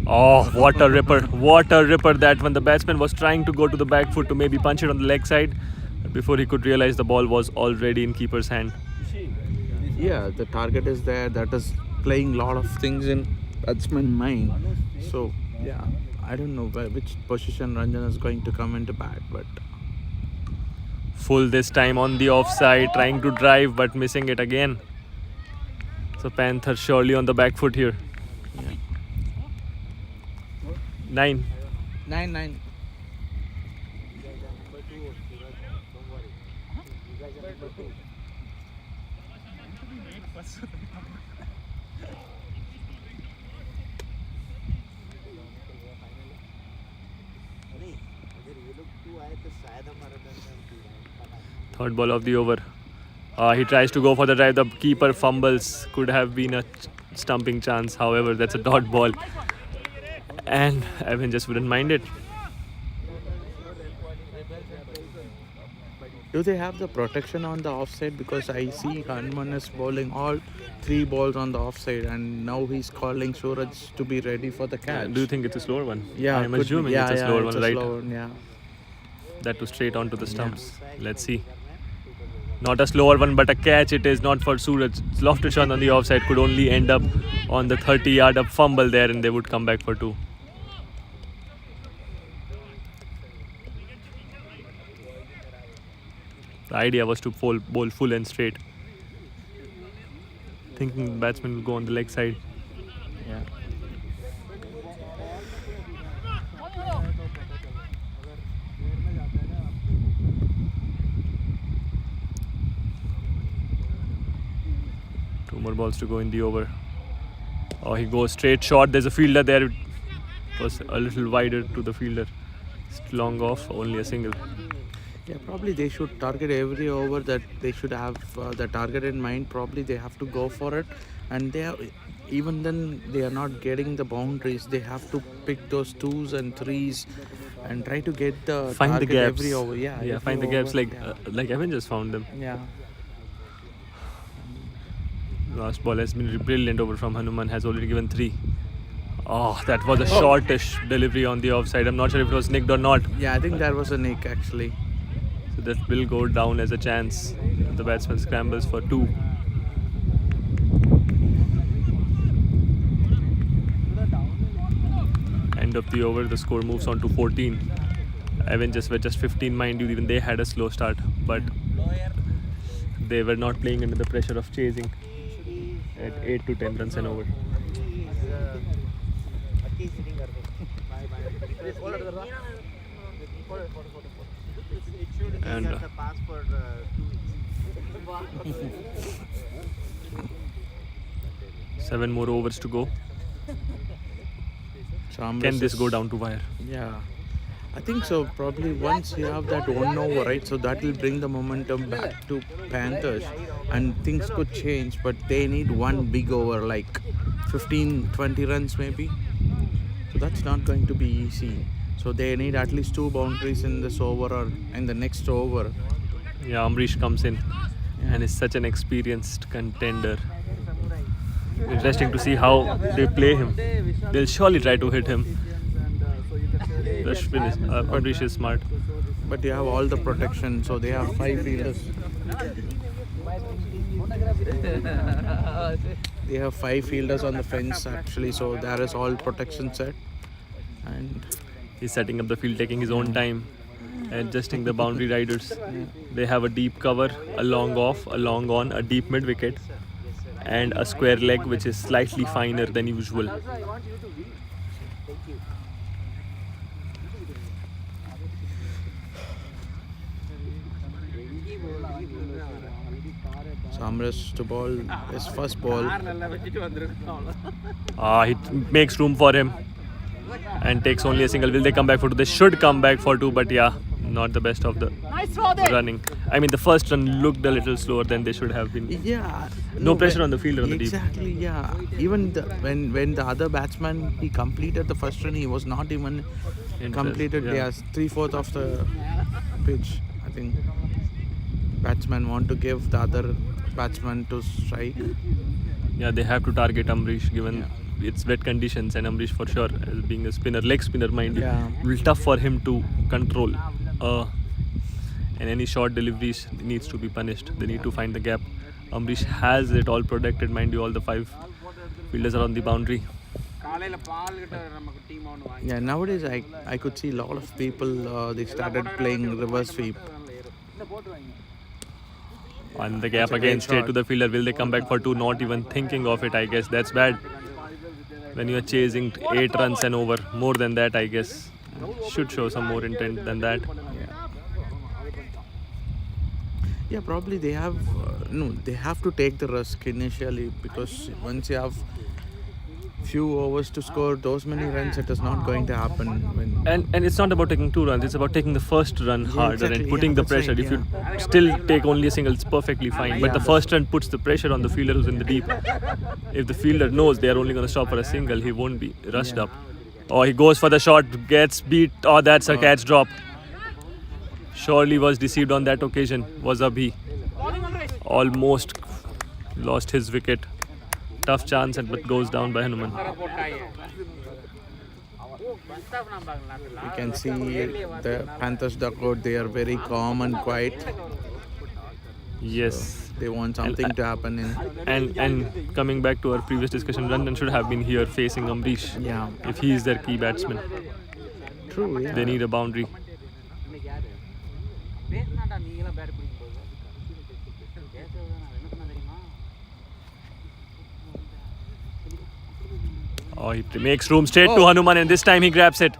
Oh, what a ripper. What a ripper that one. The batsman was trying to go to the back foot to maybe punch it on the leg side. But before he could realize, the ball was already in keeper's hand. Yeah, the target is there. That is playing a lot of things in batsman's mind. So, yeah, I don't know which position Ranjan is going to come into bat, but Full this time on the offside, trying to drive but missing it again. So Panthers surely on the back foot here. yeah. 9. 9-9. Third ball of the over. He tries to go for the drive. The keeper fumbles. Could have been a stumping chance. However, that's a dot ball. And Avengers wouldn't mind it. Do they have the protection on the offside? Because I see Hanuman is bowling all 3 balls on the offside, and now he's calling Suraj to be ready for the catch. Do you think it's a slower one? Yeah, I'm could assuming be. Yeah, it's a yeah, slower it's one, a right? slow one, yeah. That was straight onto the stumps. Let's see. Not a slower one, but a catch it is, not for Suraj. Lofted shot on the offside could only end up on the 30-yard up fumble there, and they would come back for 2. The idea was to bowl full and straight. Thinking the batsman will go on the leg side. Yeah. Two more balls to go in the over. Oh, he goes straight shot. There's a fielder there. It was a little wider to the fielder. It's long off, only a single. Yeah, probably they should target every over, that they should have the target in mind. Probably they have to go for it, and they are, even then they are not getting the boundaries. They have to pick those 2s and 3s and try to get the Find the target gaps. every over. Yeah, every Find the gaps over, like Avengers found them. yeah. Last ball has been brilliant over from Hanuman, has already given 3. Oh, that was a shortish delivery on the offside. I'm not sure if it was nicked or not. Yeah, I think that was a nick actually. So that will go down as a chance. The batsman scrambles for 2. End of the over, the score moves on to 14. Avengers were just 15, mind you, even they had a slow start, but they were not playing under the pressure of chasing at 8 to 10 runs and over. And 7 more overs to go. So Can this go down to wire? Yeah, I think so. Probably once you have that 1 over, right? So that will bring the momentum back to Panthers, and things could change. But they need 1 big over, like 15-20 runs maybe. So that's not going to be easy. So they need at least 2 boundaries in this over or in the next over. Yeah, Amrish comes in and is such an experienced contender. Interesting to see how they play him. They'll surely try to hit him. Amrish is smart. But you have all the protection, so they have 5 fielders. They have 5 fielders on the fence actually, so there is all protection set. And He's setting up the field, taking his own time, adjusting the boundary riders. They have a deep cover, a long off, a long on, a deep mid wicket, and a square leg which is slightly finer than usual. Samras to bowl his first ball. He makes room for him and takes only a single. Will they come back for 2? They should come back for 2, but yeah, not the best of the running. I mean, the first run looked a little slower than they should have been. Yeah. No pressure on the fielder on the deep. Exactly, yeah. Even when the other batsman, he completed the first run, he was not even completed. yeah. 3/4 of the pitch. I think batsmen want to give the other batsman to strike. Yeah, they have to target Amrish given it's wet conditions, and Amrish for sure, as being a spinner, leg spinner mind you, will be tough for him to control. And any short deliveries needs to be punished. They need to find the gap. Amrish has it all protected, mind you. All the 5 fielders are on the boundary. Yeah, nowadays I could see a lot of people they started playing reverse sweep. On the gap again, straight to the fielder. Will they come back for 2? Not even thinking of it, I guess. That's bad. When you are chasing 8 runs and over, more than that, I guess. Should show some more intent than that. Yeah, probably they have they have to take the risk initially, because once you have few overs to score those many runs, it is not going to happen. And it's not about taking 2 runs, it's about taking the first run harder exactly, and putting the that's pressure. right, If you still take only a single, it's perfectly fine. But the first run puts the pressure on the fielder who's in the deep. If the fielder knows they are only going to stop for a single, he won't be rushed up. Oh, he goes for the shot, gets beat. Oh, that's a catch drop. Surely was deceived on that occasion, was Abhi. Almost lost his wicket. Tough chance, but goes down by Hanuman. You can see the Panthers dugout, they are very calm and quiet. Yes. They want something to happen in. And coming back to our previous discussion, Ranjan should have been here facing Amrish. Yeah. If he is their key batsman. True, yeah. They need a boundary. Oh, he makes room straight to Hanuman, and this time he grabs it.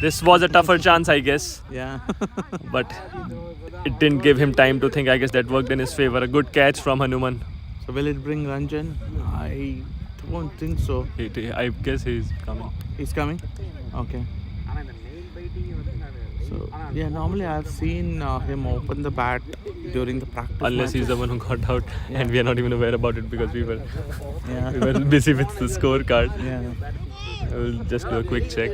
This was a tougher chance, I guess. Yeah. But it didn't give him time to think. I guess that worked in his favor. A good catch from Hanuman. So will it bring Ranjan? I don't think so. I guess he's coming. He's coming? Okay. So, yeah, normally I've seen him open the bat during the practice Unless he's the one who got out, and we are not even aware about it because we were Yeah. we were busy with the scorecard. Yeah. We'll just do a quick check.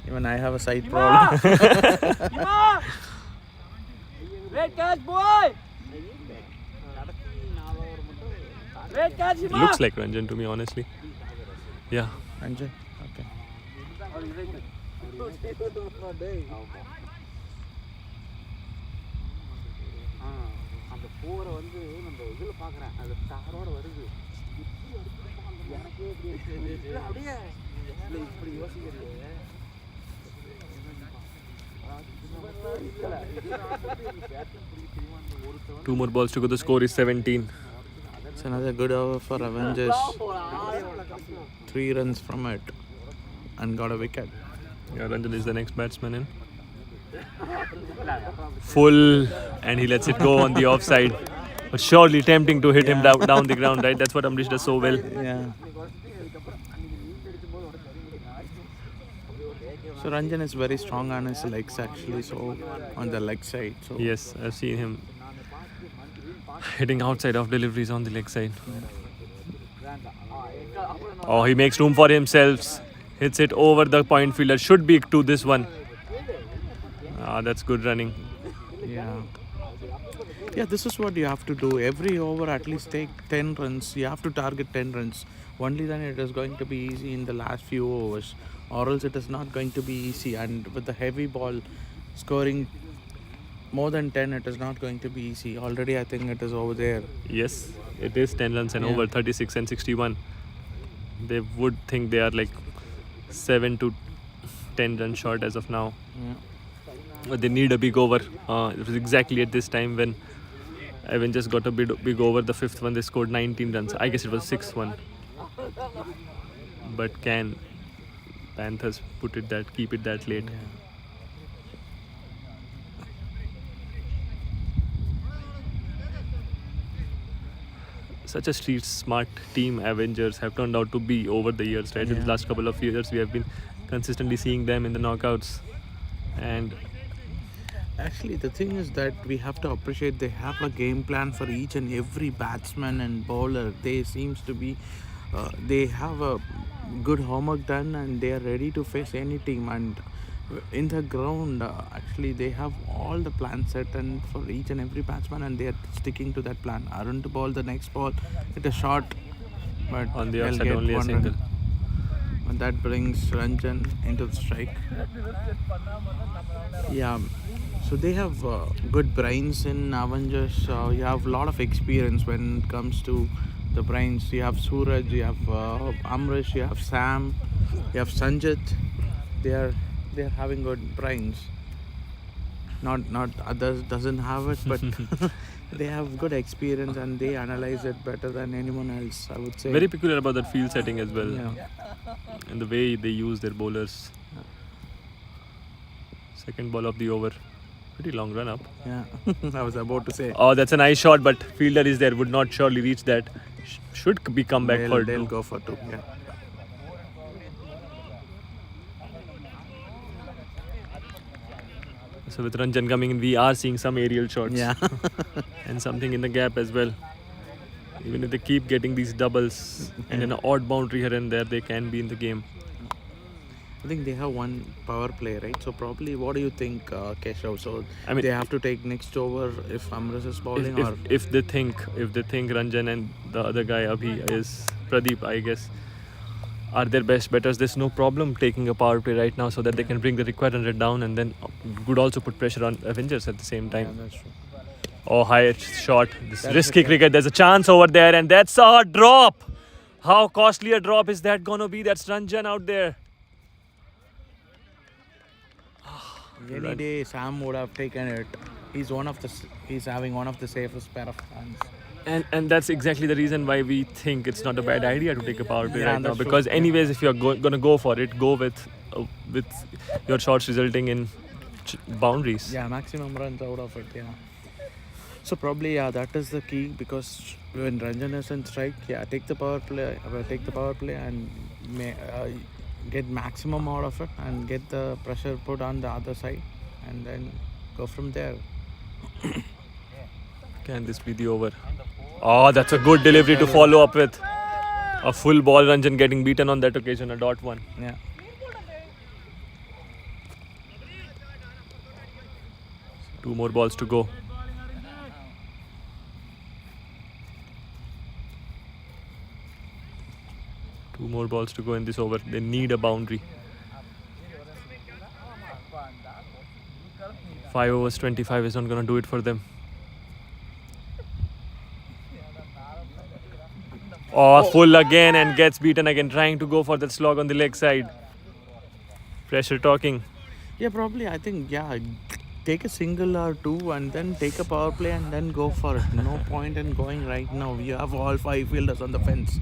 Even I have a side problem. Great catch, boy! Great catch, It looks like Ranjan to me, honestly. Yeah. Ranjan? Okay. அந்த போரை வந்து நம்ம இதில் பார்க்குறேன் அது ஸ்டாரோட வருது அப்படியே இப்படி யோசிக்கிறது 2 more balls to go. The score is 17. It's another good over for Avengers. 3 runs from it and got a wicket. Yeah, Ranjan is the next batsman in. Full, and he lets it go on the offside. But surely tempting to hit him down the ground, right? That's what Amrish does so well. Yeah. So Ranjan is very strong on his legs actually, so on the leg side. So Yes, I've seen him hitting outside of deliveries on the leg side. Oh, he makes room for himself. Hits it over the point fielder. Should be to this one. That's good running. yeah. Yeah, this is what you have to do. Every over at least take 10 runs. You have to target 10 runs. Only then it is going to be easy in the last few overs. Or else it is not going to be easy. And with the heavy ball, scoring more than 10, it is not going to be easy. Already I think it is over there. Yes, it is 10 runs and over, 36 and 61. They would think they are like 7 to 10 runs short as of now. Yeah. But they need a big over. It was exactly at this time when Avengers got a big over. The 5th one, they scored 19 runs. I guess it was 6th one. But can Panthers keep it that late? Such a street smart team Avengers have turned out to be over the years, right? In the last couple of years we have been consistently seeing them in the knockouts. And Actually, the thing is that we have to appreciate they have a game plan for each and every batsman and bowler. They seems to be, they have a good homework done and they are ready to face any team. And in the ground, actually, they have all the plans set and for each and every batsman, and they are sticking to that plan. Arun to bowl the next ball, hit a shot, but on the they'll offside get only a one single. run. And that brings Ranjan into the strike. Yeah, so they have good brains in Avengers. You have a lot of experience when it comes to the brains. You have Suraj, you have Amrish, you have Sam, you have Sanjit. They are having good brains. Not others doesn't have it, but they have good experience and they analyze it better than anyone else, I would say. Very peculiar about that field setting as well. Yeah. And the way they use their bowlers. Second ball of the over. Pretty long run up. Yeah, I was about to say. Oh, that's a nice shot, but fielder is there. Would not surely reach that. Should be come back for They'll two. go for two. Yeah. So with Ranjan coming in, we are seeing some aerial shots. Yeah. And something in the gap as well. Even if they keep getting these doubles and an odd boundary here and there, they can be in the game. I think they have one power play, right? So probably, what do you think, Keshav? So I mean, they have to take next over if Amrish is bowling, or if they think Ranjan and the other guy Abhi is Pradeep, I guess, are their best batters, there's no problem taking a power play right now so that they can bring the required run rate down, and then would also put pressure on Avengers at the same yeah, time. that's true. Oh, high shot. This That's risky okay. cricket. There's a chance over there, and that's a drop. How costly a drop is that gonna be? That's Ranjan out there. Any day Sam would have taken it. He's having one of the safest pair of hands. And that's exactly the reason why we think it's not a bad idea to take a power play Yeah, right now. that's true. Because anyways, if you're gonna go for it, go with your shots resulting in boundaries. Yeah, maximum runs out of it. Yeah. So probably, yeah, that is the key, because when Ranjan is in strike, yeah, take the power play, and get maximum out of it and get the pressure put on the other side, and then go from there. Can this be the over? Oh, that's a good delivery to follow up with. A full ball. Ranjan getting beaten on that occasion, a dot one. Yeah. Two more balls to go. Two more balls to go in this over. They need a boundary. 5 overs 25 is not going to do it for them. Oh, full again and gets beaten again, trying to go for that slog on the leg side. Pressure talking. Yeah, probably. I think, yeah, take a single or two and then take a power play and then go for it. No point in going right now. You have all 5 fielders on the fence.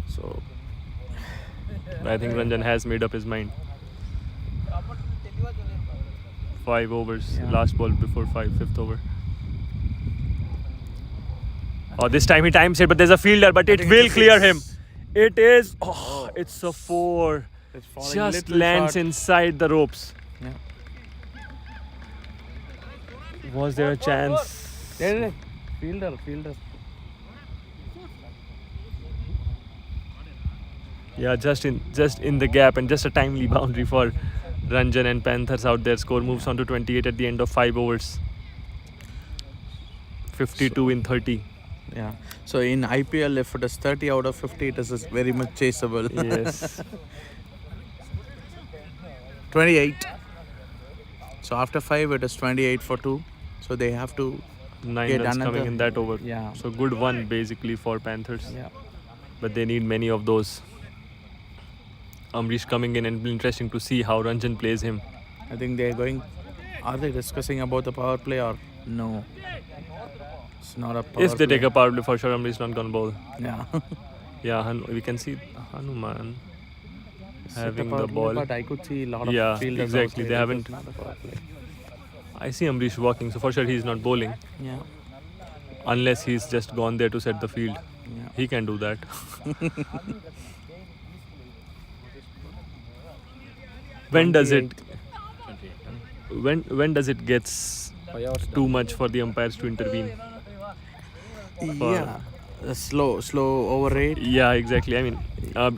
So I think Ranjan has made up his mind. 5 overs, Yeah. last ball before 5th over. Oh, this time he times it, but there's a fielder, but it think will it's a clear 6. him. It is. Oh, it's a 4. it's falling Just little lands short. inside the ropes. Yeah. Was there a chance? There, fielder. Yeah, just in the gap, and just a timely boundary for Ranjan and Panthers out there. Score moves on to 28 at the end of 5 overs. 52 in 30. Yeah. So in IPL, if it is 30 out of 50, it is very much chaseable. Yes. 28. So after 5, it is 28 for 2. So they have to 9 get runs another. coming in that over. Yeah. So good one basically for Panthers. Yeah. But they need many of those. Amrish coming in, and it'll be interesting to see how Ranjan plays him. I think they're going. Are they discussing about the power play or no? It's not a power If they play. take a power play, for sure Amrish not gonna bowl. Yeah. Yeah, we can see Hanuman Set a having power the play, ball. But I could see a lot of Yeah, fielders exactly. outside. They It haven't- was not a power play. I see Amrish walking, so for sure he's not bowling. Yeah. Unless he's just gone there to set the field. Yeah. He can do that. When does it? when does it gets too much for the umpires to intervene? Yeah, a slow over rate. Yeah, exactly. I mean,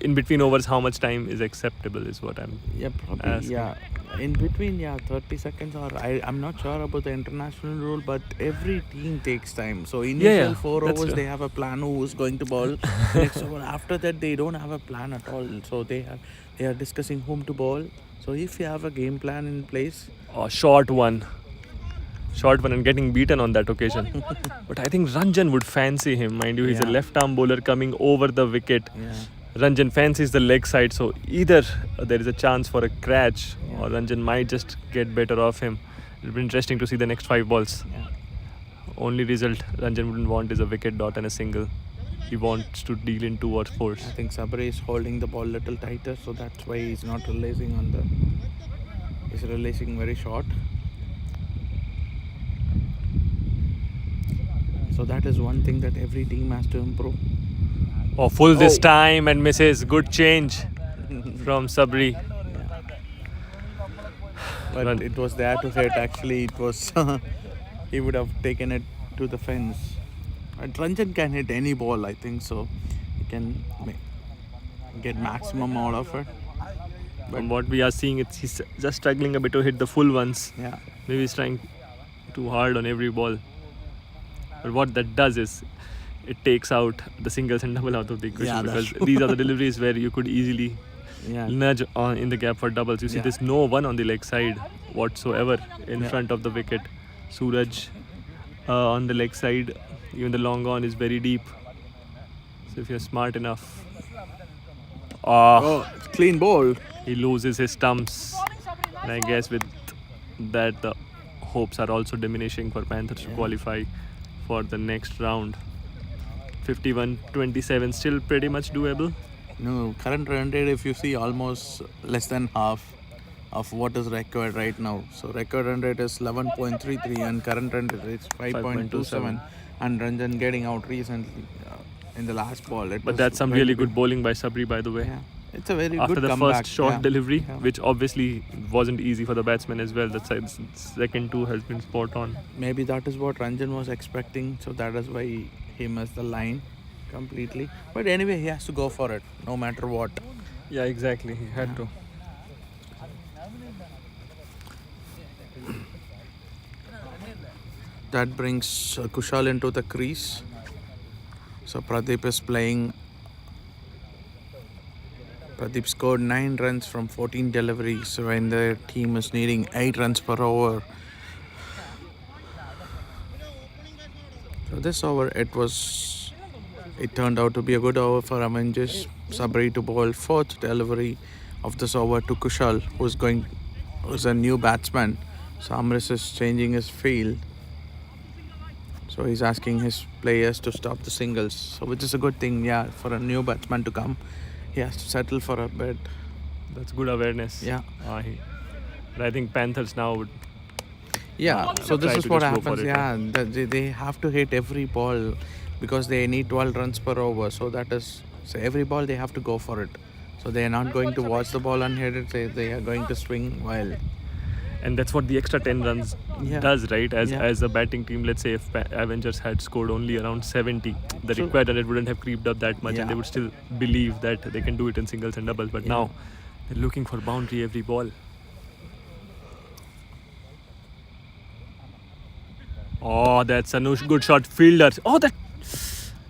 in between overs, how much time is acceptable is what I'm Yeah, probably. asking. Yeah, in between, 30 seconds, or I'm not sure about the international rule, but every team takes time. So initial 4 that's overs true. they have a plan who's going to bowl. Next over, after that they don't have a plan at all. So they are discussing whom to bowl. So if you have a game plan in place, Short one and getting beaten on that occasion. But I think Ranjan would fancy him, mind you. He's a Yeah. left-arm bowler coming over the wicket. yeah, Ranjan fancies the leg side, so either there is a chance for a catch or Ranjan might just get better off him. It'll be interesting to see the next 5 balls. yeah. Only result Ranjan wouldn't want is a wicket dot and a single. He wants to deal in 2 or 4s. I think Sabri is holding the ball little tighter, so that's why he's not releasing on the. He's releasing very short. So that is one thing that every team has to improve. Full this time and misses. Good change from Sabri. But Run. it was there to hit. Actually, it was. He would have taken it to the fence. But Ranjan can hit any ball, I think so. He can get maximum out of it. From what we are seeing, he's just struggling a bit to hit the full ones. Yeah. Maybe he's trying too hard on every ball. But what that does is it takes out the singles and double out of the equation, Yeah, that's because these are the deliveries where you could easily Yeah. nudge on in the gap for doubles. You see, Yeah. there's no one on the leg side whatsoever in Yeah. front of the wicket. Suraj on the leg side, even the long on is very deep. So if you're smart enough, Oh, clean ball. he loses his stumps. And I guess with that, the hopes are also diminishing for Panthers to qualify for the next round. 51-27, still pretty much doable. No, current run rate, if you see, almost less than half of what is required right now. So record run rate is 11.33 and current run rate is 5.27. And Ranjan getting out recently in the last ball. But that's some really good bowling by Sabri, by the way. Yeah, it's a very After good the comeback. first short delivery, Yeah. which obviously wasn't easy for the batsman as well. That second 2 has been spot on. Maybe that is what Ranjan was expecting. So that is why he missed the line completely. But anyway, he has to go for it, no matter what. Yeah, exactly. He had to. That brings Kushal into the crease. So Pradeep is playing. Pradeep scored 9 runs from 14 deliveries when the team is needing 8 runs per over. So this over, it turned out to be a good over for Avengers. Sabri to bowl 4th delivery of this over to Kushal, who's a new batsman. So Amris is changing his field. So he's asking his players to stop the singles. So which is a good thing, for a new batsman to come. He has to settle for a bit. That's good awareness. Yeah. But I think Panthers now would. Yeah, so this try is to what just go for happens. it, They have to hit every ball because they need 12 runs per over. So every ball they have to go for it. So they are not going to watch the ball and hit it. They are going to swing wild. And that's what the extra 10 runs does, right? As a batting team, let's say if Avengers had scored only around 70, the True. required run rate wouldn't have creeped up that much, and they Yeah. would still believe that they can do it in singles and doubles. But now they're looking for boundary every ball. Oh, that's a good shot. Fielder.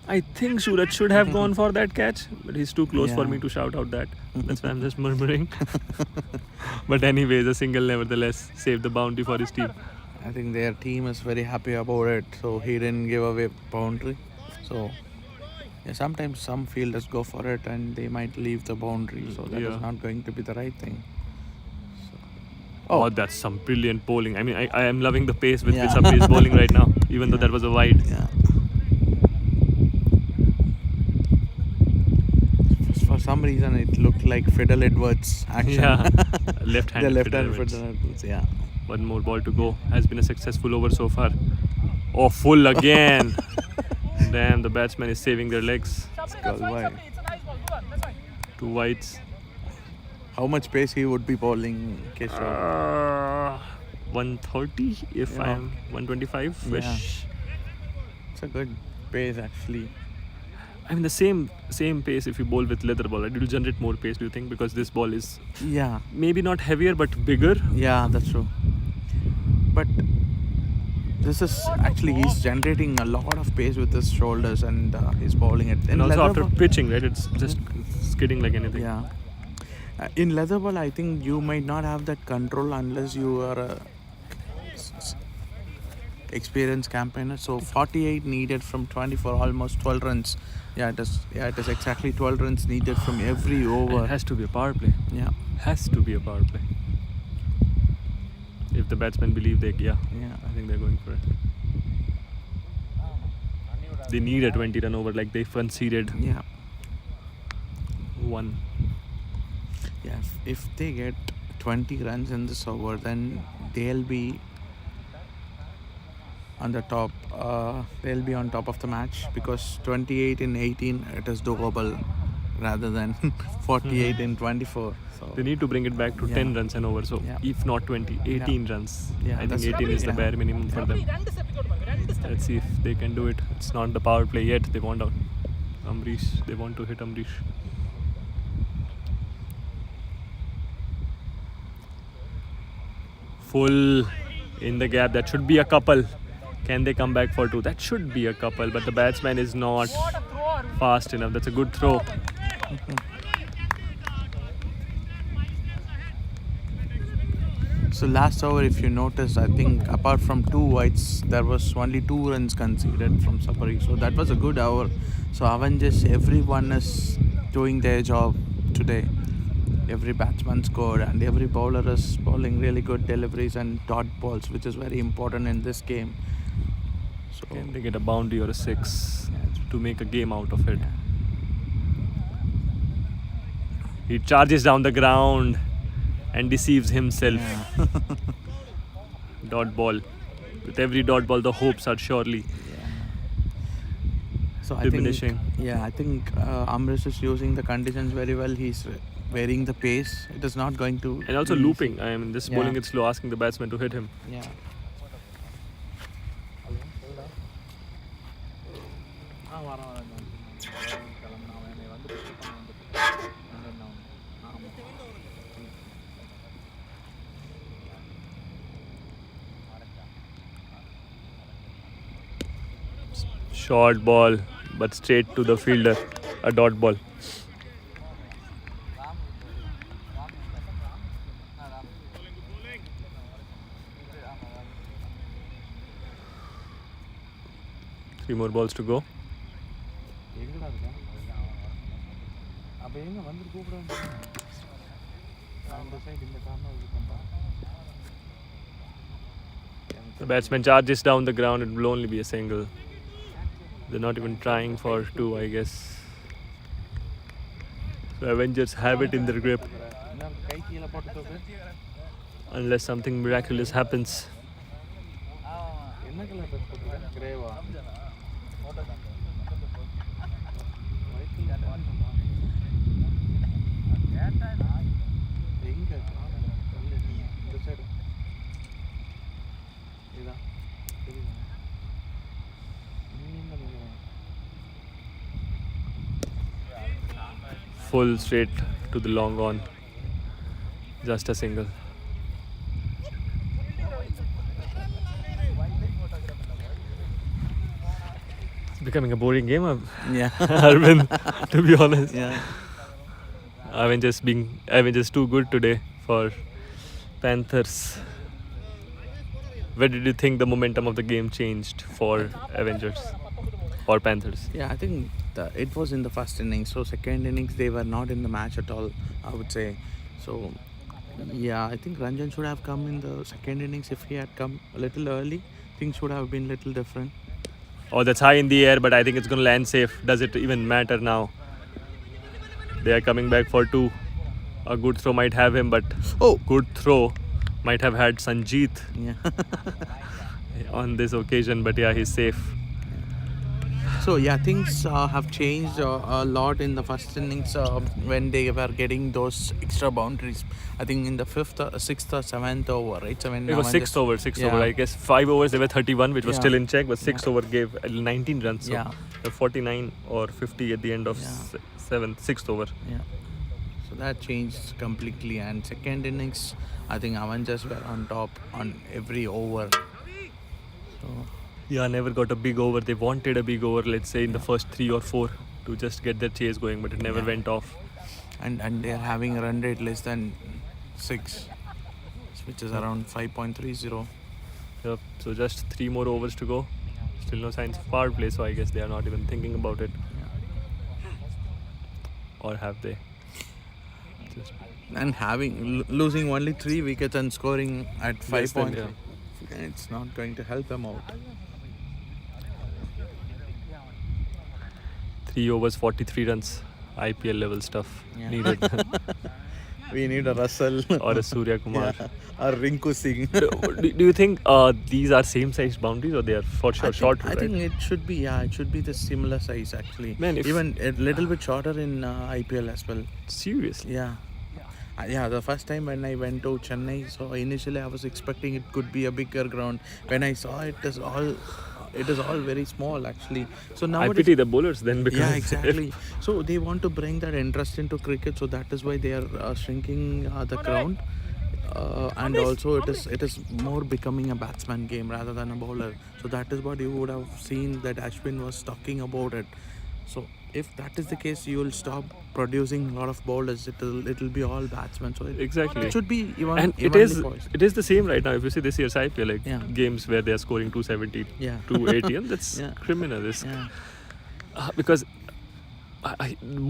I think Suraj should have gone for that catch, but he's too close for Yeah. me to shout out that. That's why I'm just murmuring. But anyways, a single nevertheless saved the boundary for his team. I think their team is very happy about it. So he didn't give away boundary. So sometimes some fielders go for it and they might leave the boundary. So that is not going to be the right thing. Oh, that's some brilliant bowling. I mean, I am loving the pace with which Yeah. Sabri is bowling right now, even though that was a wide. Yeah. For some reason, it looked like Fiddle Edwards action. Yeah, left-handed. The left-hand Fiddle Edwards. Fiddle Edwards, yeah. One more ball to go. Has been a successful over so far. Oh, full again. Damn, the batsman is saving their legs. Call wide. 2 wides. How much pace he would be bowling, Keshav? 130 if Yeah. I'm 125 Yeah. ish. It's a good pace actually. I mean the same pace if you bowl with leather ball, right? It will generate more pace, do you think? Because this ball is Yeah. maybe not heavier but bigger. Yeah, that's true. But this is actually he's generating a lot of pace with his shoulders and he's bowling it. And also leather after ball- pitching, right? It's just skidding like anything. Yeah. In leather ball, I think you might not have that control unless you are a experienced campaigner. So 48 needed from 24, almost 12 runs. Yeah, it is. Yeah, it is exactly 12 runs needed from every And over. it has to be a power play. Yeah, Has to be a power play. If the batsmen believe they, yeah, I think they're going for it. They need a 20 run over, like they conceded yeah, one. yeah. If they get 20 runs in this over, then they'll be on the top. They'll be on top of the match because 28 in 18 it is doable rather than 48 in 24. So They need to bring it back to Yeah. 10 runs and over. So Yeah. if not 20, 18 runs. Yeah, I think that's- 18 is the yeah. bare minimum for them. Let's see if they can do it. It's not the power play yet. They want out Amrish. They want to hit Amrish. Full in the gap. That should be a couple. Can they come back for two? That should be a couple, but the batsman is not fast enough. That's a good throw. So last over, if you notice, I think apart from 2 wides, there was only 2 runs conceded from Sapari. So that was a good over. So Avengers, everyone is doing their job today. Every batsman scored and every bowler is bowling really good deliveries and dot balls, which is very important in this game. So Can they get a boundary or a 6 to make a game out of it? He charges down the ground and deceives himself. Dot ball. With every dot ball, the hopes are surely So diminishing. I think Amrish is using the conditions very well. He's varying the pace. It is not going to. And also be easy. looping. I mean, this Yeah. bowling it slow, asking the batsman to hit him. Yeah. Short ball, but straight to the fielder. A dot ball. Three more balls to go. The batsman charges down the ground. It will only be a single. They're not even trying for two, I guess. So Avengers have it in their grip. Unless something miraculous happens. Full straight to the long on. Just a single. It's becoming a boring game, Yeah. Arvind, to be honest. Yeah. Avengers too good today for Panthers. Where did you think the momentum of the game changed for Avengers or Panthers? Yeah, I think it was in the first innings. So second innings they were not in the match at all, I would say. So yeah, I think Ranjan should have come in the second innings. If he had come a little early, things would have been a little different. Oh, that's high in the air, but I think it's going to land safe. Does it even matter now? They are coming back for two. A good throw might have him, but good throw might have had Sanjeet Yeah. on this occasion. But yeah, he's safe. So yeah, things have changed a lot in the first innings when they were getting those extra boundaries. I think in the fifth, sixth or seventh over, right? So when It was sixth over. Yeah. I guess 5 overs they were 31, which was Yeah. still in check, but sixth over gave 19 runs. So Yeah. 49 or 50 at the end of Yeah. sixth over. Yeah. So that changed completely. And second innings, I think Avengers were on top on every over. So Yeah, never got a big over. They wanted a big over, let's say in the first 3 or 4 to just get their chase going, but it never Yeah. went off. and they're having a run rate less than 6, which is around 5.30. Yep. So just 3 more overs to go. Still no signs of power play, so I guess they are not even thinking about it. Or have they? Just And losing only 3 wickets and scoring at 5 Less than, points, it's not going to help them out. 3 overs, 43 runs. IPL level stuff Yeah. needed. We need a Russell Or a Surya Kumar. or Rinku Singh. Do you think these are same size boundaries or they are for sure shorter? I think it should be it should be the similar size actually. Man, if- even a little bit shorter in IPL as well. Seriously. Yeah. Yeah, the first time when I went to Chennai, so initially I was expecting it could be a bigger ground. When I saw it is all very small actually. So now I pity the bowlers then because yeah, exactly. So they want to bring that interest into cricket, so that is why they are shrinking the ground. And also it is more becoming a batsman game rather than a bowler. So that is what you would have seen that Ashwin was talking about it. So if that is the case, you will stop producing a lot of bowlers. It'll be all batsmen. So Exactly. it should be even And evenly poised. it is the same right now. If you see this year's IPL, like Yeah. games where they are scoring 270, Yeah. 280, and that's Yeah. criminal. It's, Yeah. because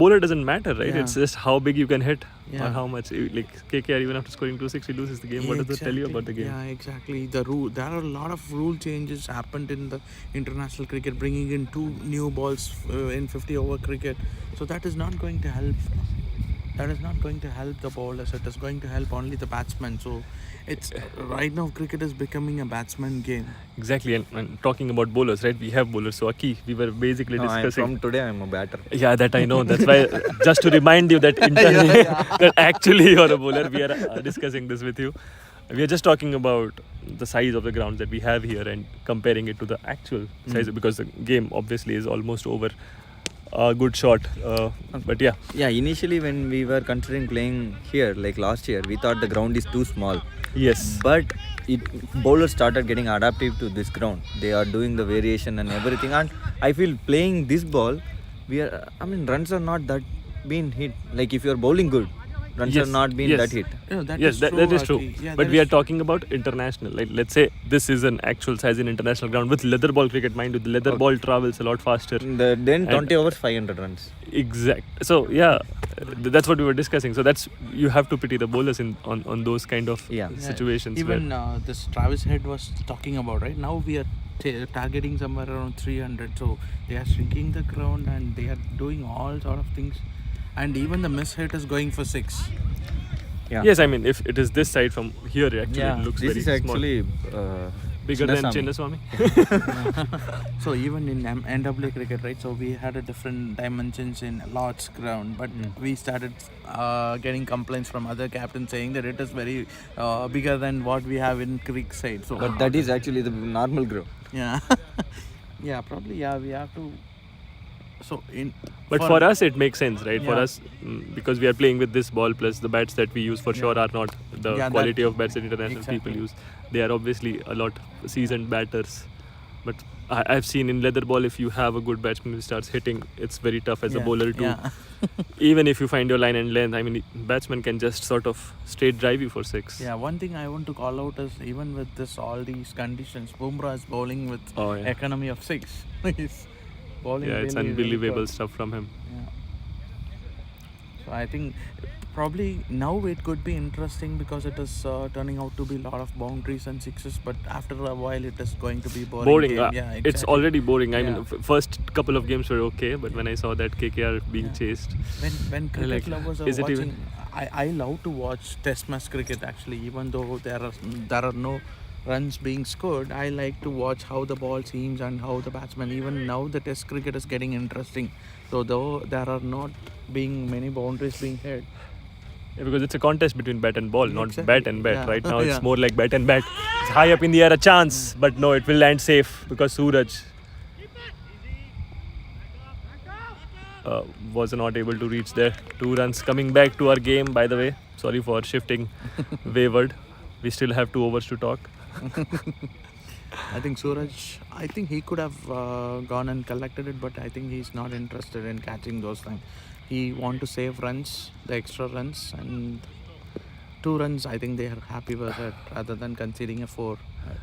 bowler doesn't matter, right? Yeah. It's just how big you can hit or Yeah. how much. Like KKR, even after scoring 260, loses the game. What does that tell you about the game? Yeah, exactly. There are a lot of rule changes happened in the international cricket, bringing in 2 new balls in 50-over cricket. So that is not going to help. That is not going to help the bowlers. It is going to help only the batsmen. So it's right now cricket is becoming a batsman game. Exactly. And talking about bowlers, right? We have bowlers. So Aki, we were basically discussing. From today, I'm a batter. Yeah, that I know. That's why, just to remind you that that actually you're a bowler, we are discussing this with you. We are just talking about the size of the ground that we have here and comparing it to the actual size because the game obviously is almost over. A good shot, but yeah. Yeah, initially when we were considering playing here, like last year, we thought the ground is too small. Yes. But bowlers started getting adaptive to this ground. They are doing the variation and everything. And I feel playing this ball, runs are not that being hit. Like if you are bowling good, runs Yes, are not being yes. that hit. Yes, that is true. Aki. Yeah, But that we are is- talking about international. Like, let's say this is an actual size in international ground with leather ball cricket. Mind you, the leather ball travels a lot faster. Then 20 overs, 500 runs. Exact. So yeah, that's what we were discussing. So that's you have to pity the bowlers on those kind of Yeah. situations. Even this Travis Head was talking about right now we are targeting somewhere around 300. So they are shrinking the ground and they are doing all sort of things. And even the miss hit is going for 6. Yeah. Yes, I mean if it is this side from here, actually Yeah, it looks this very is small. actually Bigger than Chinnaswamy. Chinnaswamy. So even in NWA cricket, right? So we had a different dimensions in Lord's ground, but we started getting complaints from other captains saying that it is very bigger than what we have in Creekside. So But that is actually the normal ground. yeah, yeah, probably we have to. So But for us, it makes sense, right? For Yeah. us, because we are playing with this ball plus the bats that we use for sure are not the Yeah, quality that- of bats that international people exactly. use. They are obviously a lot seasoned batters. But I've seen in leather ball, if you have a good batsman who starts hitting, it's very tough as a bowler to. Yeah. Even if you find your line and length, I mean, batsman can just sort of straight drive you for 6. Yeah, one thing I want to call out is even with all these conditions, Bumrah is bowling with Oh, yeah. economy of 6. He's bowling Yeah, it's really, really unbelievable good. stuff from him. Yeah. So I think probably now it could be interesting because it is turning out to be a lot of boundaries and 6s, but after a while it is going to be boring. Boring. Game. Yeah, It's exactly. already boring. I mean, Yeah. first couple of games were okay, but when I saw that KKR being Yeah. chased, When cricket like, lovers are is it watching, even- I love to watch Test match cricket actually, even though there are no runs being scored, I like to watch how the ball seems and how the batsman. Even now, the Test cricket is getting interesting. So though there are not being many boundaries being hit. Yeah, because it's a contest between bat and ball, not Exactly. bat and bat. Yeah. Right now, it's Yeah. more like bat and bat. It's high up in the air, a chance, but no, it will land safe because Suraj was not able to reach there. 2 runs coming back to our game, by the way. Sorry for shifting wayward. We still have 2 overs to talk. I think Suraj, I think he could have gone and collected it, but I think he's not interested in catching those things. He want to save runs, the extra runs, and 2 runs. I think they are happy with it rather than conceding a 4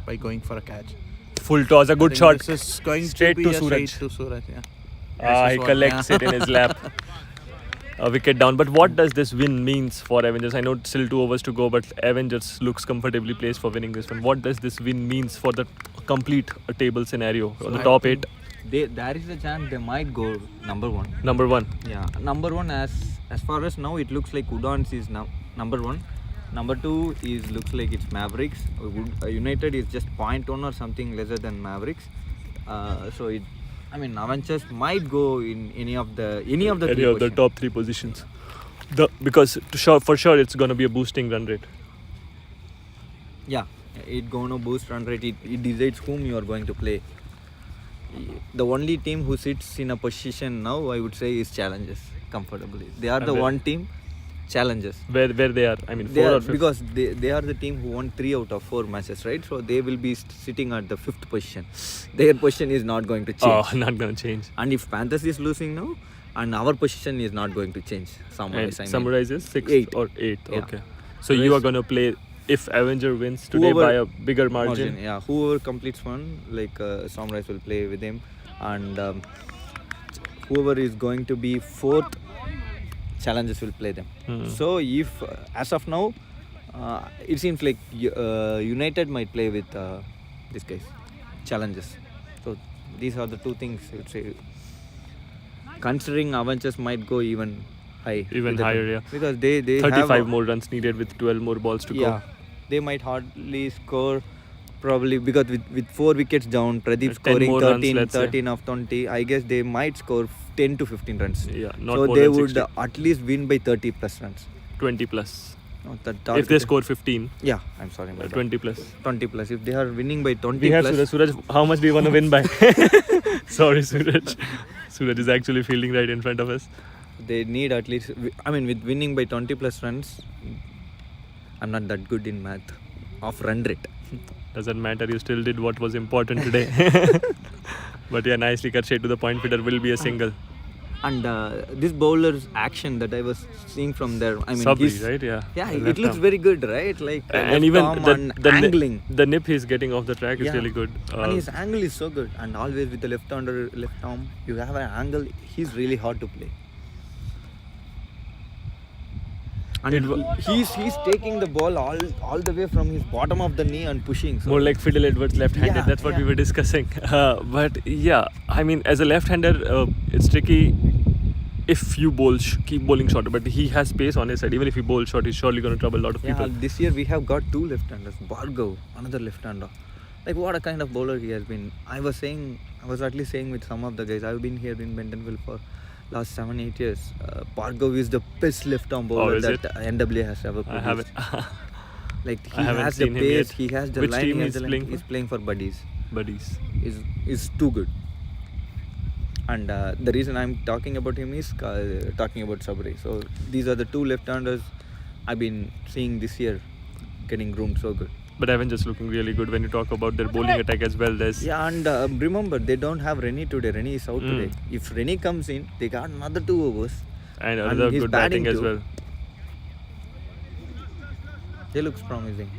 by going for a catch. Full toss, a I good think shot. This is going Straight to be to a Suraj. straight to Suraj. Yeah. He This is what- collects yeah. it in his lap. A wicket down. But what does this win means for Avengers? I know it's still 2 overs to go, but Avengers looks comfortably placed for winning this one. What does this win means for the complete table scenario on the I top think 8? there is a chance they might go number 1. Number 1. Yeah, number 1 as far as now it looks like Udans is now number 1. Number 2 is looks like it's Mavericks. United is just 0.1 or something lesser than Mavericks. So it, I mean, Avengers might go in any of the Any of the positions. top 3 positions. Because for sure it's going to be a boosting run rate. Yeah, it gonna boost run rate. It decides whom you are going to play. The only team who sits in a position now, I would say, is Challengers comfortably. They are the where- one team, Challengers. Where they are? I mean, They 4 are, or 5. because they are the team who won 3 out of 4 matches, right? So they will be sitting at the 5th position. Their position is not going to change. Oh, not going to change. And if Panthers is losing now, and our position is not going to change. And Summarize, I mean. summarize is 6th Eighth. or 8th. Yeah. Okay. So you are going to play, if Avenger wins today Whoever- by a bigger margin. Yeah, whoever completes one, like Sunrise will play with him, and whoever is going to be 4th, Challengers will play them. So if as of now, it seems like United might play with these guys, Challengers. So these are the 2 things I would say. Considering Avengers might go even high, Even with the higher, team. yeah. Because they 35 have more runs needed with 12 more balls to yeah, they might hardly score. Probably because with 4 wickets down, Pradeep 10 scoring more runs, 13, let's say. 13 of 20. I guess they might score 10 to 15 runs. go. Yeah, not So more they than would 60. at least win by 30 plus runs. 20 plus. Not that If target they is- score 15, yeah, I'm sorry, my bad. 20 plus. 20 plus. If they are winning by 20 We have plus, Suraj. Suraj, how much do you want to win by? Sorry, Suraj. Suraj is actually fielding right in front of us. they need at least. I mean, with winning by 20 plus runs, I'm not that good in math of run rate. Doesn't matter, you still did what was important today. But yeah, nicely cut straight to the point. Peter will be a single. And this bowler's action that I was seeing from there, I mean, Sabri, he's- right? Yeah. Yeah, The it left looks arm. very good, right? Like And left even arm the, and the, angling. the nip he's getting off the track is Yeah. really good. And his angle is so good. And always with the left arm, you have an angle. He's really hard to play. And he's taking the ball all the way from his bottom of the knee and pushing. So More like Fiddle Edwards left-handed. Yeah, That's what we yeah. were discussing. But yeah, I mean, as a left-hander, it's tricky if you keep bowling short. But he has pace on his side. Even if he bowls short, he's surely going to trouble a lot of yeah, people. this year we have got 2 left-handers. Bhargav, another left-hander. Like what a kind of bowler he has been. I was actually saying with some of the guys, I've been here in Bentonville for last 7-8 years. Bhargav is the best left-arm bowler is that it? NWA has ever produced. I haven't. Like he I haven't has the seen him pace, yet. he has the Which line, team he has he's the playing length. for? He's playing for Buddies. Buddies. Is too good. And the reason I'm talking about him is talking about Sabri. So these are the 2 left-handers I've been seeing this year getting groomed so good. But Avengers looking really good when you talk about their bowling attack as well. There's Yeah, and remember they don't have Rennie today. Rennie is out today. If Rennie comes in, they got another 2 overs. and another he's good batting batting as too. well. They looks promising.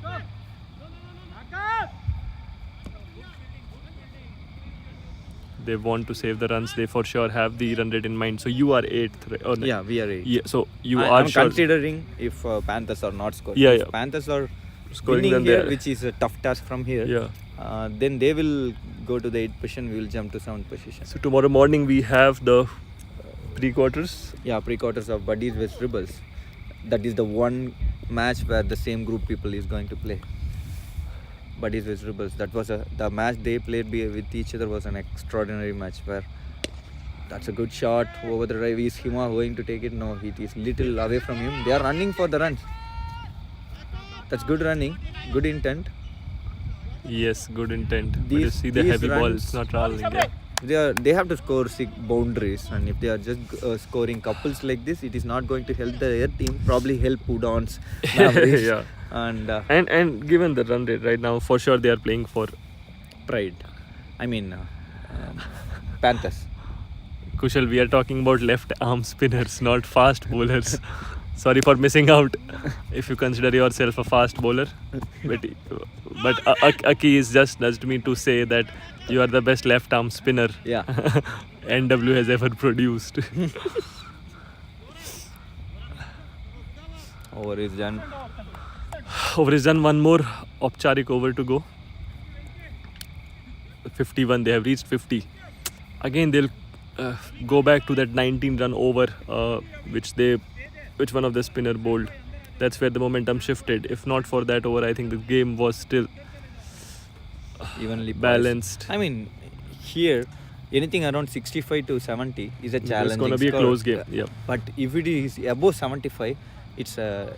They want to save the runs. They for sure have the run rate in mind. So you are 8th. Right? Or Yeah, we are 8. Yeah. So you I'm are sure. considering if Panthers are not scoring. Yeah, if yeah. Panthers are Scoring winning them here, there. which is a tough task from here. Yeah. Then they will go to the 8th position. We will jump to 7th position. So tomorrow morning we have the pre-quarters. Yeah, pre-quarters of Buddies vs Rebels. That is the one match where the same group people is going to play. but his vegetables. That was the match they played with each other was an extraordinary match where that's a good shot over the drive. Is Hima going to take it? No, it is little away from him. They are running for the runs. That's good running, good intent. Yes, good intent. But you These- see the these heavy ball, runs- it's not traveling there. They have to score 6 boundaries, and if they are just scoring couples like this, it is not going to help their team. Probably help Udon's Mavericks. Yeah. And Given the run rate right now, for sure they are playing for pride. I mean, Panthers. Kushal. We are talking about left arm spinners, not fast bowlers. Sorry for missing out. If you consider yourself a fast bowler, but Aki is just nudged me to say that you are the best left arm spinner Yeah. NW has ever produced. Over is done. Over is done. One more Opcharik over to go. 51. They have reached 50. Again, they'll go back to that 19 run over, which one of the spinner bowled. That's where the momentum shifted. If not for that over, I think the game was still Evenly poised. balanced. I mean, here anything around 65 to 70 is a challenge. It's gonna be a close game. Yeah. But if it is above 75, it's a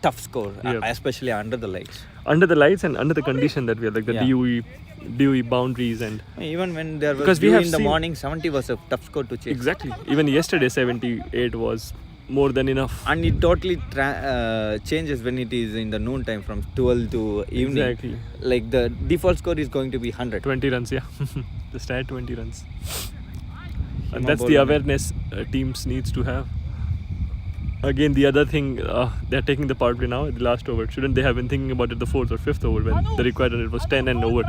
tough score, Yeah. especially under the lights. Under the lights and under the condition that we are, like the Yeah. DOE boundaries and Even when there was Because we dew have in the seen- morning, 70 was a tough score to chase. exactly. Even yesterday, 78 was more than enough. And it totally changes when it is in the noon time from 12 to evening. Exactly. Like the default score is going to be 100. 20 runs, yeah. Just add 20 runs. And Hima that's the bowling. awareness teams needs to have. Again, the other thing, they're taking the power play now, the last over. Shouldn't they have been thinking about it the 4th or 5th over when the required run it was 10 and over?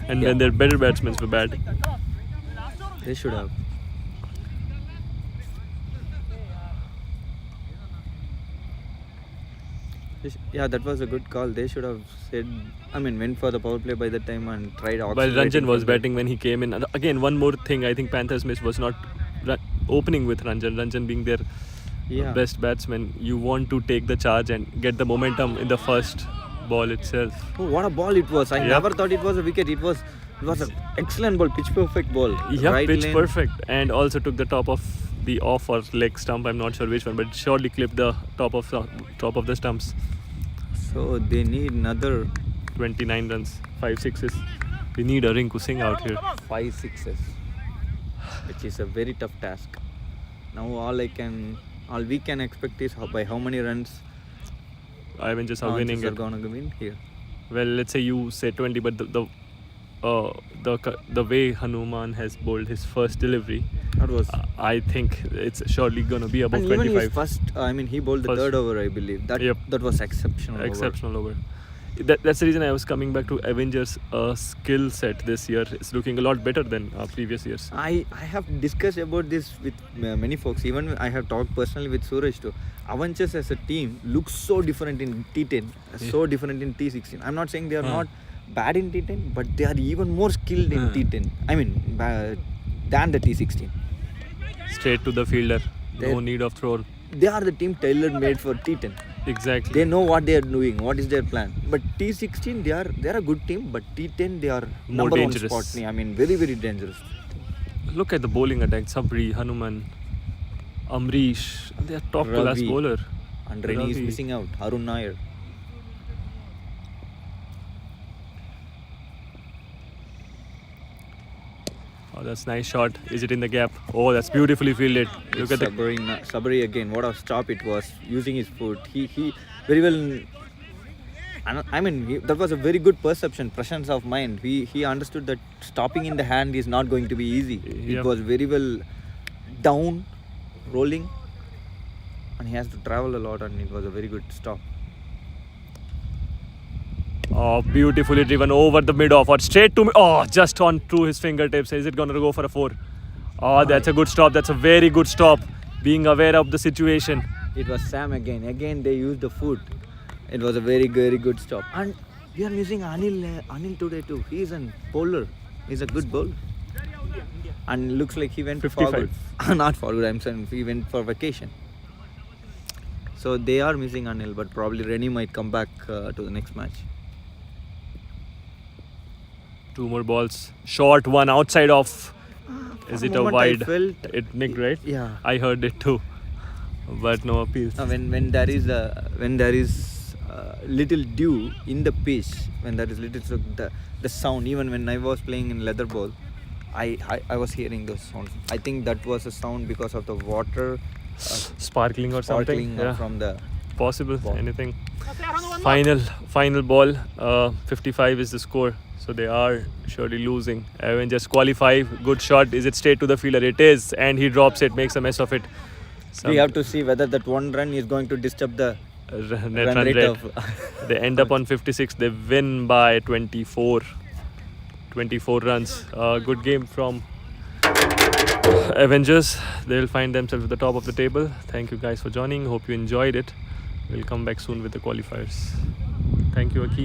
And Yeah. when their better batsmen were bad. They should have. Yeah, that was a good call. They should have said, went for the power play by the time and tried While accelerating Ranjan was from there. batting when he came in. And again, one more thing I think Panthers missed was not opening with Ranjan. Ranjan being their Yeah. best batsman. You want to take the charge and get the momentum in the first ball itself. Oh, what a ball it was! I Yeah. never thought it was a wicket. It was an excellent ball, pitch perfect ball. Yeah, Right pitch lane. perfect, and also took the top of the off or leg stump. I'm not sure which one, but surely clipped the top of the stumps. So they need another 29 runs, 5 sixes. We need a Rinku Singh out here. 5 sixes, which is a very tough task. Now all we can expect is by how many runs Avengers are winning are it. gonna win here. Well, let's say you say 20, but the way Hanuman has bowled his first delivery, That was. I think it's surely gonna be above And even his 25. first, he bowled the First. third over, I believe. Yep. That was exceptional. over. Exceptional over. That's the reason I was coming back to Avengers' skill set this year. It's looking a lot better than previous years. I have discussed about this with many folks. Even I have talked personally with Suraj too. Avengers as a team looks so different in T10, so different in T16. I'm not saying they are not bad in T10, but they are even more skilled in T10. Than the T16. Straight to the fielder. No They're- need of throw. They are the team tailor made for T10. Exactly. They know what they are doing, what is their plan. But T16, they are a good team, but T10 they are More number dangerous. one spot. Very very dangerous. Look at the bowling attack. Sabri, Hanuman, Amrish. They are top class Ravi. bowler. And Reni is Ravi. missing out. Harun Nair. Oh, that's nice shot. Is it in the gap? Oh, that's beautifully fielded. Look at the Sabri again. What a stop it was. Using his foot. He very well. That was a very good perception, presence of mind. He understood that stopping in the hand is not going to be easy. Yep. It was very well down, rolling, and he has to travel a lot. And it was a very good stop. Oh, beautifully driven over the mid off or straight to just on through his fingertips. Is it gonna go for a 4? Oh, that's a good stop. That's a very good stop. Being aware of the situation. It was Sam again. Again they used the foot. It was a very very good stop. And we are missing Anil today too. He is a bowler. He's a good bowler. And looks like he went 55. forward. Not forward. I'm saying he went for vacation. So they are missing Anil, but probably Reni might come back to the next match. 2 more balls. Short one outside of. Is For it a a moment wide? I felt It nicked, right? yeah. I heard it too, but no appeals. When there is little dew in the pitch, when there is little, so the sound, even when I was playing in leather ball, I was hearing those sounds. I think that was a sound because of the water Sparkling or something. sparkling Yeah, from the possible. ball. Anything. Final ball. 55 is the score. So they are surely losing. Avengers qualify. Good shot. Is it straight to the fielder? It is, and he drops it. Makes a mess of it. We have to see whether that one run is going to disturb the Net run run rate rate. of They end up on 56. They win by 24 runs. Good game from Avengers. They'll find themselves at the top of the table. Thank you guys for joining. Hope you enjoyed it. We'll come back soon with the qualifiers. Thank you, Aki.